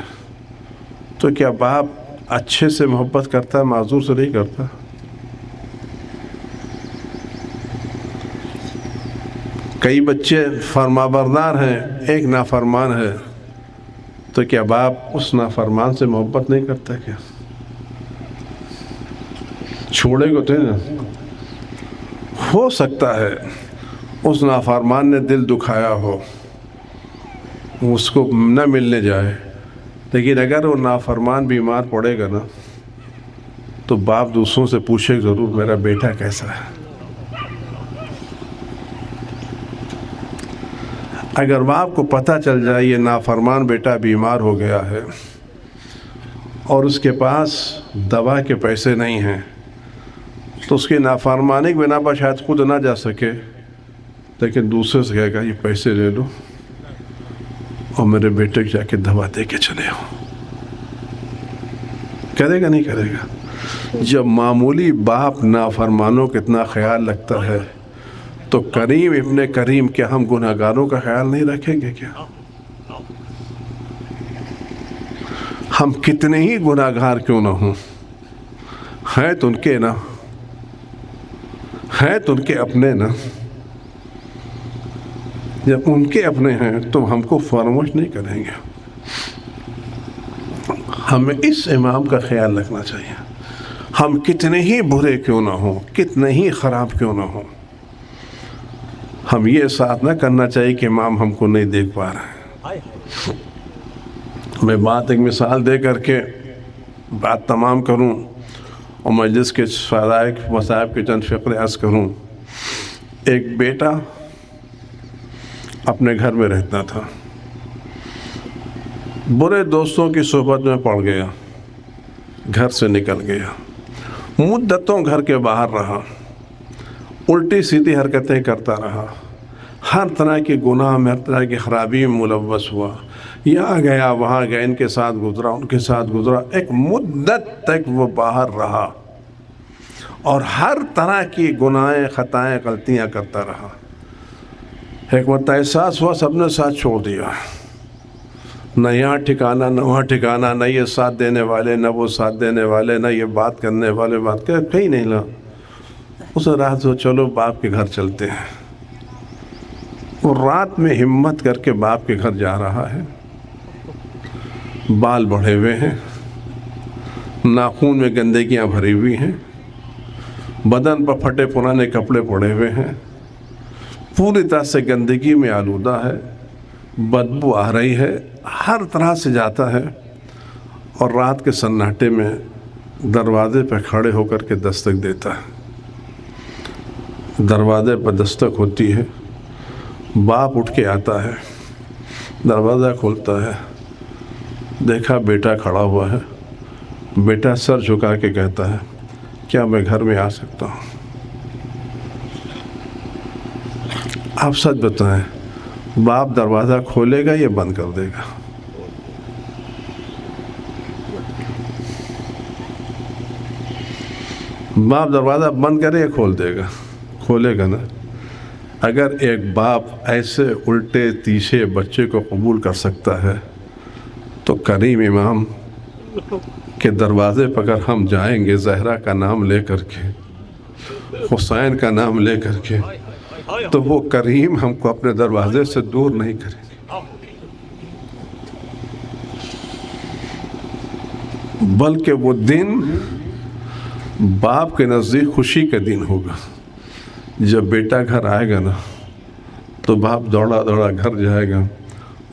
Speaker 1: تو کیا باپ اچھے سے محبت کرتا ہے؟ معذور سے نہیں کرتا. کئی بچے فرمانبردار ہیں، ایک نافرمان ہے، تو کیا باپ اس نافرمان سے محبت نہیں کرتا کیا؟ چھوڑے کو تھے نا. ہو سکتا ہے اس نافرمان نے دل دکھایا ہو، اس کو نہ ملنے جائے، لیکن اگر وہ نافرمان بیمار پڑے گا نا تو باپ دوسروں سے پوچھے ضرور میرا بیٹا کیسا ہے. اگر باپ کو پتہ چل جائے یہ نافرمان بیٹا بیمار ہو گیا ہے اور اس کے پاس دوا کے پیسے نہیں ہیں، تو اس کی نافرمانی کی بنا پر شاید خود نہ جا سکے، لیکن دوسرے سے کہے گا یہ پیسے لے لو اور میرے بیٹے کو جا کے دوا دے کے چلے ہو. کرے گا نہیں کرے گا؟ جب معمولی باپ نافرمانوں کا اتنا خیال رکھتا ہے تو کریم ابن کریم کیا ہم گناہ گاروں کا خیال نہیں رکھیں گے کیا؟ ہم کتنے ہی گناہ گار کیوں نہ ہوں، ہیں تو ان کے نا، ہیں تو ان کے اپنے نا. جب ان کے اپنے ہیں تو ہم کو فراموش نہیں کریں گے. ہمیں اس امام کا خیال رکھنا چاہیے. ہم کتنے ہی برے کیوں نہ ہوں، کتنے ہی خراب کیوں نہ ہوں، ہم یہ ساتھ نہ کرنا چاہیے کہ امام ہم کو نہیں دیکھ پا رہے ہیں. میں بات ایک مثال دے کر کے بات تمام کروں اور مجلس کے فضائل مصائب کے چند فقرے عرض کروں. ایک بیٹا اپنے گھر میں رہتا تھا، برے دوستوں کی صحبت میں پڑ گیا، گھر سے نکل گیا، مدتوں گھر کے باہر رہا، الٹی سیدھی حرکتیں کرتا رہا، ہر طرح کے گناہ میں، ہر طرح کی خرابی میں ملوث ہوا، یہاں گیا وہاں گیا، ان کے ساتھ گزرا ان کے ساتھ گزرا. ایک مدت تک وہ باہر رہا اور ہر طرح کی گناہیں، خطائیں، غلطیاں کرتا رہا. ایک وقت احساس ہوا سب نے ساتھ چھوڑ دیا، نہ یہاں ٹھکانہ نہ وہاں ٹھکانہ، نہ یہ ساتھ دینے والے نہ وہ ساتھ دینے والے، نہ یہ بات کرنے والے بات کہیں نہیں لا. اسے رات سے چلو باپ کے گھر چلتے ہیں. وہ رات میں ہمت کر کے باپ کے گھر جا رہا ہے. بال بڑھے ہوئے ہیں، ناخون میں گندگیاں بھری ہوئی ہیں، بدن پر پھٹے پرانے کپڑے پڑے ہوئے ہیں، پوری طرح سے گندگی میں آلودہ ہے، بدبو آ رہی ہے، ہر طرح سے جاتا ہے. اور رات کے سناٹے میں دروازے پہ کھڑے ہو کر کے دستک دیتا ہے. دروازے پر دستک ہوتی ہے، باپ اٹھ کے آتا ہے، دروازہ کھولتا ہے، دیکھا بیٹا کھڑا ہوا ہے. بیٹا سر جھکا کے کہتا ہے کیا میں گھر میں آ سکتا ہوں؟ آپ سچ بتائیں، باپ دروازہ کھولے گا یا بند کر دے گا؟ باپ دروازہ بند کرے یا کھول دے گا؟ کھولے گا نا. اگر ایک باپ ایسے الٹے تیسے بچے کو قبول کر سکتا ہے تو کریم امام کے دروازے پر اگر ہم جائیں گے زہرا کا نام لے کر کے، حسین کا نام لے کر کے، تو وہ کریم ہم کو اپنے دروازے سے دور نہیں کریں گے، بلکہ وہ دن باپ کے نزدیک خوشی کا دن ہوگا. جب بیٹا گھر آئے گا نا تو باپ دوڑا دوڑا گھر جائے گا،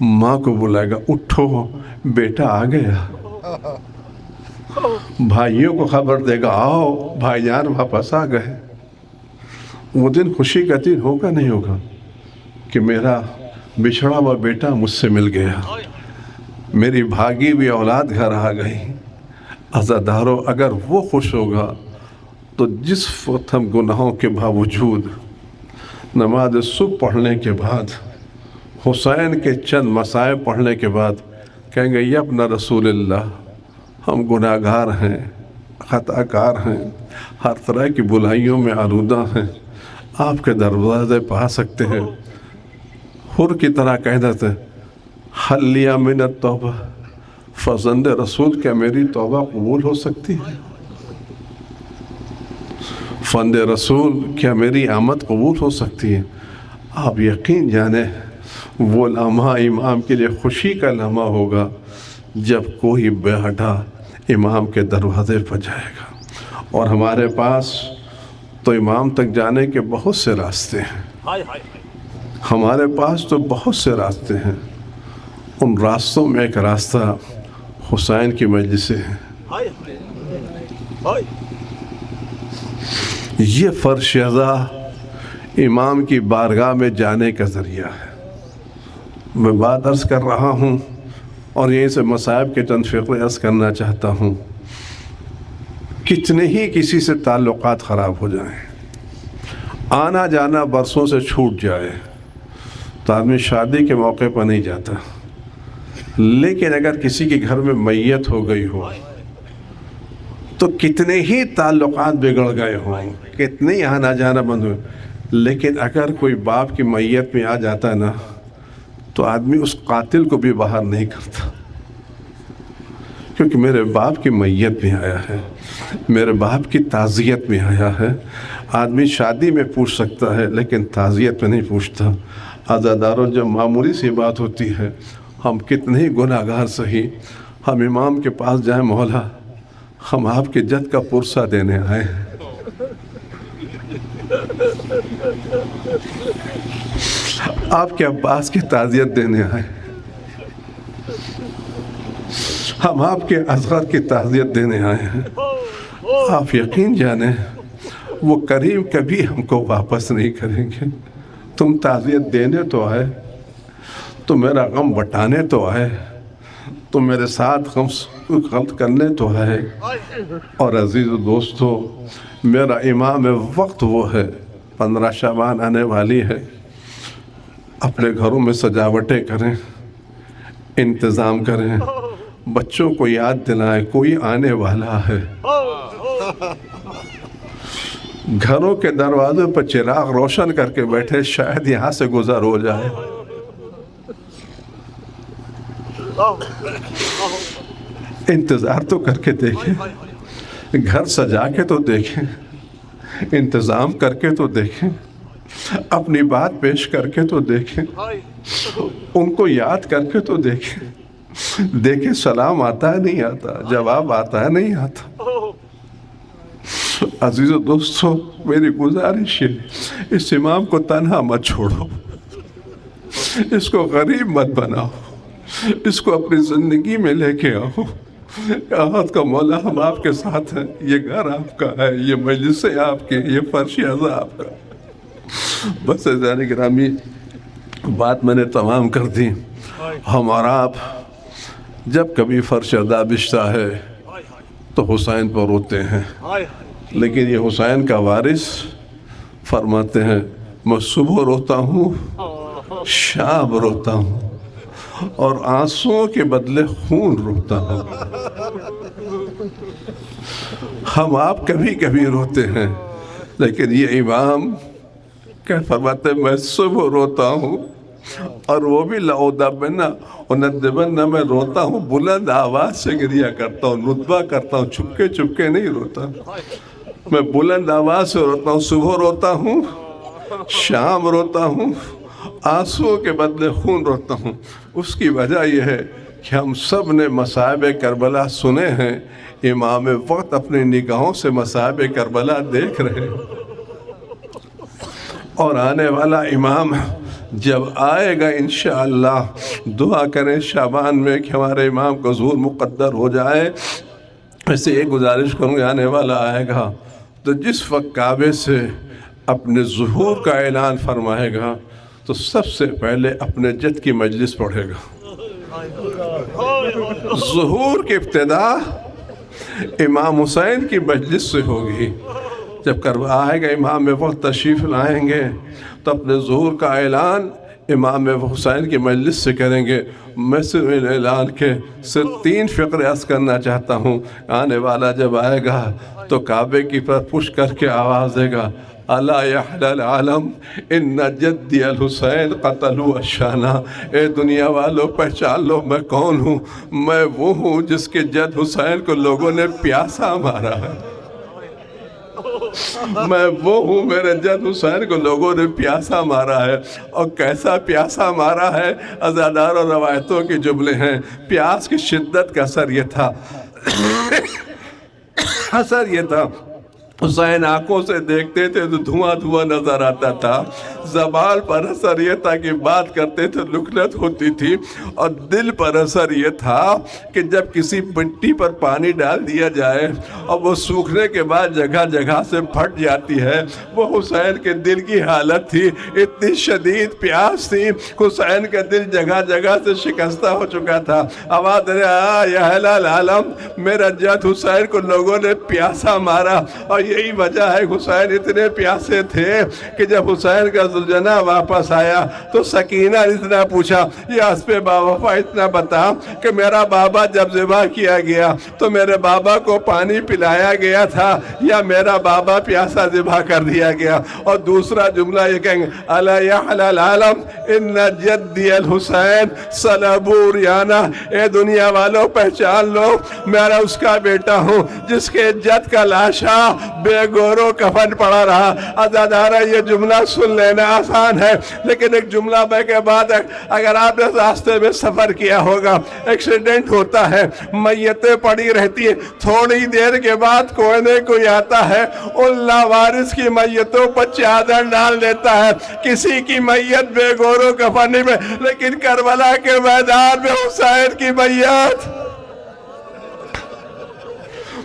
Speaker 1: ماں کو بلائے گا اٹھو بیٹا آ گیا. بھائیوں کو خبر دے گا آؤ بھائی جان واپس آ گئے. وہ دن خوشی کا دن ہوگا نہیں ہوگا کہ میرا بچھڑا ہوا بیٹا مجھ سے مل گیا, میری بھاگی ہوئی اولاد گھر آ گئی. عزادارو اگر وہ خوش ہوگا تو جس وقت ہم گناہوں کے باوجود نماز صبح پڑھنے کے بعد حسین کے چند مصائب پڑھنے کے بعد کہیں گے یا ابن رسول اللہ ہم گناہ گار ہیں, خطا کار ہیں, ہر طرح کی بلائیوں میں آلودہ ہیں, آپ کے دروازے پہ آ سکتے ہیں. حر کی طرح کہہ دیتے حل لیا من التوبہ, فرزند رسول کیا میری توبہ قبول ہو سکتی ہے؟ فند رسول کیا میری آمد قبول ہو سکتی ہے؟ آپ یقین جانیں وہ لمحہ امام کے لیے خوشی کا لمحہ ہوگا جب کوئی بیٹا امام کے دروازے پر جائے گا. اور ہمارے پاس تو امام تک جانے کے بہت سے راستے ہیں, ہمارے پاس تو بہت سے راستے ہیں. ان راستوں میں ایک راستہ حسین کی مجلس سے ہے. یہ فرشیزہ امام کی بارگاہ میں جانے کا ذریعہ ہے. میں بات عرض کر رہا ہوں اور یہیں سے مصائب کے چند فقرے عرض کرنا چاہتا ہوں. کتنے ہی کسی سے تعلقات خراب ہو جائیں, آنا جانا برسوں سے چھوٹ جائے تو آدمی شادی کے موقع پر نہیں جاتا, لیکن اگر کسی کے گھر میں میت ہو گئی ہو تو کتنے ہی تعلقات بگڑ گئے ہوں, کتنے ہی آنا جانا بند ہوئے, لیکن اگر کوئی باپ کی میت میں آ جاتا ہے نا تو آدمی اس قاتل کو بھی باہر نہیں کرتا, کیونکہ میرے باپ کی میت میں آیا ہے, میرے باپ کی تعزیت میں آیا ہے. آدمی شادی میں پوچھ سکتا ہے لیکن تعزیت میں نہیں پوچھتا. عزاداروں جب معمولی سی بات ہوتی ہے, ہم کتنے ہی گناہ گار سہی, ہم امام کے پاس جائیں مولا ہم آپ کے جد کا پرسہ دینے آئے ہیں, آپ کے عباس کی تعزیت دینے آئے, ہم آپ کے اصغر کی تعزیت دینے آئے ہیں. آپ یقین جانیں وہ کریم کبھی ہم کو واپس نہیں کریں گے. تم تعزیت دینے تو آئے, تو میرا غم بٹانے تو آئے, تو میرے ساتھ غلط کرنے تو آئے. اور عزیز و دوستو میرا امام وقت وہ ہے, 15 شعبان آنے والی ہے, اپنے گھروں میں سجاوٹیں کریں, انتظام کریں, بچوں کو یاد دلائیں کوئی آنے والا ہے. گھروں کے دروازوں پر چراغ روشن کر کے بیٹھے, شاید یہاں سے گزر ہو جائے. انتظار تو کر کے دیکھیں, گھر سجا کے تو دیکھیں, انتظام کر کے تو دیکھیں, اپنی بات پیش کر کے تو دیکھیں, ان کو یاد کر کے تو دیکھیں. دیکھیں سلام آتا ہے نہیں آتا, جواب آتا ہے نہیں آتا. عزیز و دوستو میری گزارش ہے اس امام کو تنہا مت چھوڑو, اس کو غریب مت بناؤ, اس کو اپنی زندگی میں لے کے آؤ. آہد کا مولا ہم آپ کے ساتھ ہیں, یہ گھر آپ کا ہے, یہ مجلسیں آپ کے, یہ فرش اعضا آپ کا. بس عزیزان گرامی بات میں نے تمام کر دی. ہم اور آپ جب کبھی فرش اعضا بچتا ہے تو حسین پر روتے ہیں, لیکن یہ حسین کا وارث فرماتے ہیں میں صبح روتا ہوں, شام روتا ہوں, اور آنسوؤں کے بدلے خون روتا ہوں. ہم آپ کبھی کبھی روتے ہیں, لیکن یہ امام کیا فرماتے ہیں میں صبح روتا ہوں, اور وہ بھی لعودبنا وندبنا, میں روتا ہوں بلند آواز سے گریہ کرتا ہوں, ندبہ کرتا ہوں, چپکے چپکے نہیں روتا, میں بلند آواز سے روتا ہوں. صبح روتا ہوں, شام روتا ہوں, آنسوؤں کے بدلے خون روتا ہوں. اس کی وجہ یہ ہے کہ ہم سب نے مصائب کربلا سنے ہیں, امام وقت اپنی نگاہوں سے مصائب کربلا دیکھ رہے ہیں, اور آنے والا امام جب آئے گا انشاءاللہ دعا کریں شعبان میں کہ ہمارے امام کو ظہور مقدر ہو جائے۔ ایسے ایک گزارش کروں گے، آنے والا آئے گا تو جس وقت کعبے سے اپنے ظہور کا اعلان فرمائے گا تو سب سے پہلے اپنے جد کی مجلس پڑھے گا۔ ظہور کی ابتدا امام حسین کی مجلس سے ہوگی۔ جب آئے گا امام وقت تشریف لائیں گے تو اپنے ظہور کا اعلان امام حسین کی مجلس سے کریں گے۔ میں صرف اعلان کے صرف 3 فقرے عرض کرنا چاہتا ہوں۔ آنے والا جب آئے گا تو کعبے کی پر پش کر کے آواز دے گا، الا یحلی العالم ان جدی الحسین قتلوا الشانہ۔ اے دنیا والوں پہچان لو میں کون ہوں، میں وہ ہوں جس کے جد حسین کو لوگوں نے پیاسا مارا ہے۔ میں وہ ہوں، میرے جد حسین کو لوگوں نے پیاسا مارا ہے۔ اور کیسا پیاسا مارا ہے؟ عزادار اور روایتوں کے جملے ہیں۔ پیاس کی شدت کا اثر یہ تھا حسین آنکھوں سے دیکھتے تھے تو دھواں دھواں نظر آتا تھا، زبان پر اثر یہ تھا کہ بات کرتے تھے لکنت ہوتی تھی، اور دل پر اثر یہ تھا کہ جب کسی مٹی پر پانی ڈال دیا جائے اور وہ سوکھنے کے بعد جگہ جگہ سے پھٹ جاتی ہے، وہ حسین کے دل کی حالت تھی۔ اتنی شدید پیاس تھی، حسین کا دل جگہ جگہ سے شکستہ ہو چکا تھا۔ آواز دے یا اہل العالم، میرا جد حسین کو لوگوں نے پیاسا مارا۔ اور یہی وجہ ہے حسین اتنے پیاسے تھے کہ جب حسین کا ذوالجناح واپس آیا تو سکینہ نے اتنا پوچھا، یا اسب باوفا اتنا بتا کہ میرا بابا جب ذبح کیا گیا تو میرے بابا کو پانی پلایا گیا تھا یا میرا بابا پیاسا ذبح کر دیا گیا؟ اور دوسرا جملہ یہ کہیں گے، الا یحلی العالم ان جدی الحسین صلبوا ریانہ۔ اے دنیا والوں پہچان لو میرا اس کا بیٹا ہوں جس کے جد کا لاشا بے گورو کفن پڑا رہا۔ عزادارہ یہ جملہ سن لینا آسان ہے، لیکن ایک جملہ میں کے بعد اگر آپ نے راستے میں سفر کیا ہوگا، ایکسیڈنٹ ہوتا ہے، میتیں پڑی رہتی ہیں، تھوڑی دیر کے بعد کوئی کوئی آتا ہے ان لاوارث کی میتوں پر چادر ڈال دیتا ہے، کسی کی میت بے گورو کفن میں، لیکن کربلا کے میدان میں حسین کی میت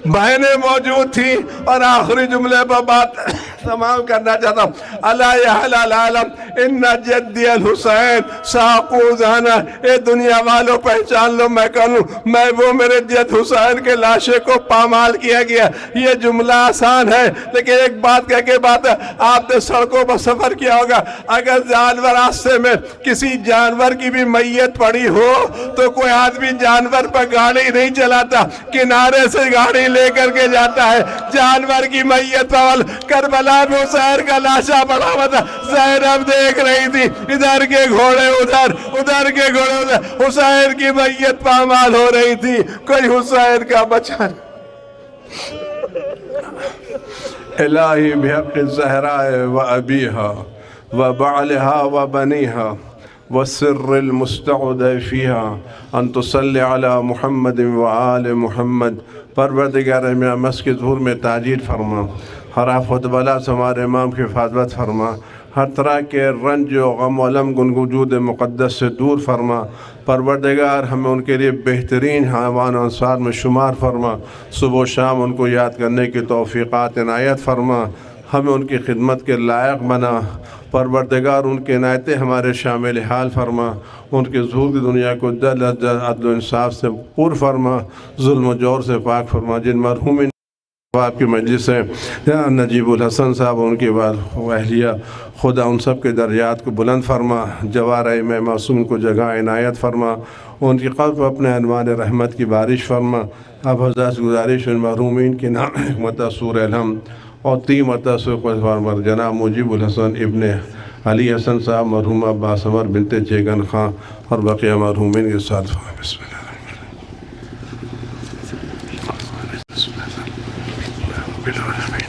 Speaker 1: بہنیں موجود تھی۔ اور آخری جملے پر بات تمام کرنا چاہتا ہوں، الا یحلی العالم ان جدی الحسین ساقوا زانا۔ اے دنیا والوں پہچان لو میں کون ہوں، میں وہ میرے جد حسین کے لاشے کو پامال کیا گیا۔ یہ جملہ آسان ہے، لیکن ایک بات کہہ کے بات ہے، آپ نے سڑکوں پر سفر کیا ہوگا، اگر جانور راستے میں کسی جانور کی بھی میت پڑی ہو تو کوئی آدمی جانور پر گاڑی نہیں چلاتا، کنارے سے گاڑی لے کر کے جاتا ہے۔ جانور کی میت پر کربلا میں حسین کا لاشا پڑا ہوا تھا، زینب دیکھ رہی تھی، ادھر کے گھوڑے ادھر کے گھوڑے ادھر، حسین کی میت پامال ہو رہی تھی، کوئی حسین کا بچہ الہی بحق الزہراء و ابیہا و بعلہا و بنیہا والسر المستعد فیہا ان تصلی علی محمد و آل محمد۔ پروردگار میں مسجد ظہور میں تاجیل فرما، ہر آفت بلا سے ہمارے امام کی حفاظت فرما، ہر طرح کے رنج و غم و علم وجود مقدس سے دور فرما۔ پروردگار ہمیں ان کے لیے بہترین حیوان و انصار میں شمار فرما، صبح و شام ان کو یاد کرنے کی توفیقات عنایت فرما، ہمیں ان کی خدمت کے لائق بنا۔ پروردگار ان کے عنایتیں ہمارے شامل حال فرما، ان کے ظہور کی دنیا کو جلد از جلد عدل و انصاف سے پر فرما، ظلم و جور سے پاک فرما۔ جن مرحومین آپ کی مجلس ہے، نجیب الحسن صاحب ان کی اہلیہ، خدا ان سب کے درجات کو بلند فرما، جوارہ میں معصوم کو جگہ عنایت فرما، ان کی قبر پر اپنے عنوان رحمت کی بارش فرما۔ اب حضرت گزارش ان مرحومین کے نام حکمت سورہ الحمد اور 3 مرتبہ سورہ فرما جناب مجیب الحسن ابن علی حسن صاحب، مرحومہ عباس عمر بنت چیگن خان اور بقیہ مرحومین کے ساتھ بسم اللہ الرحمن الرحیم۔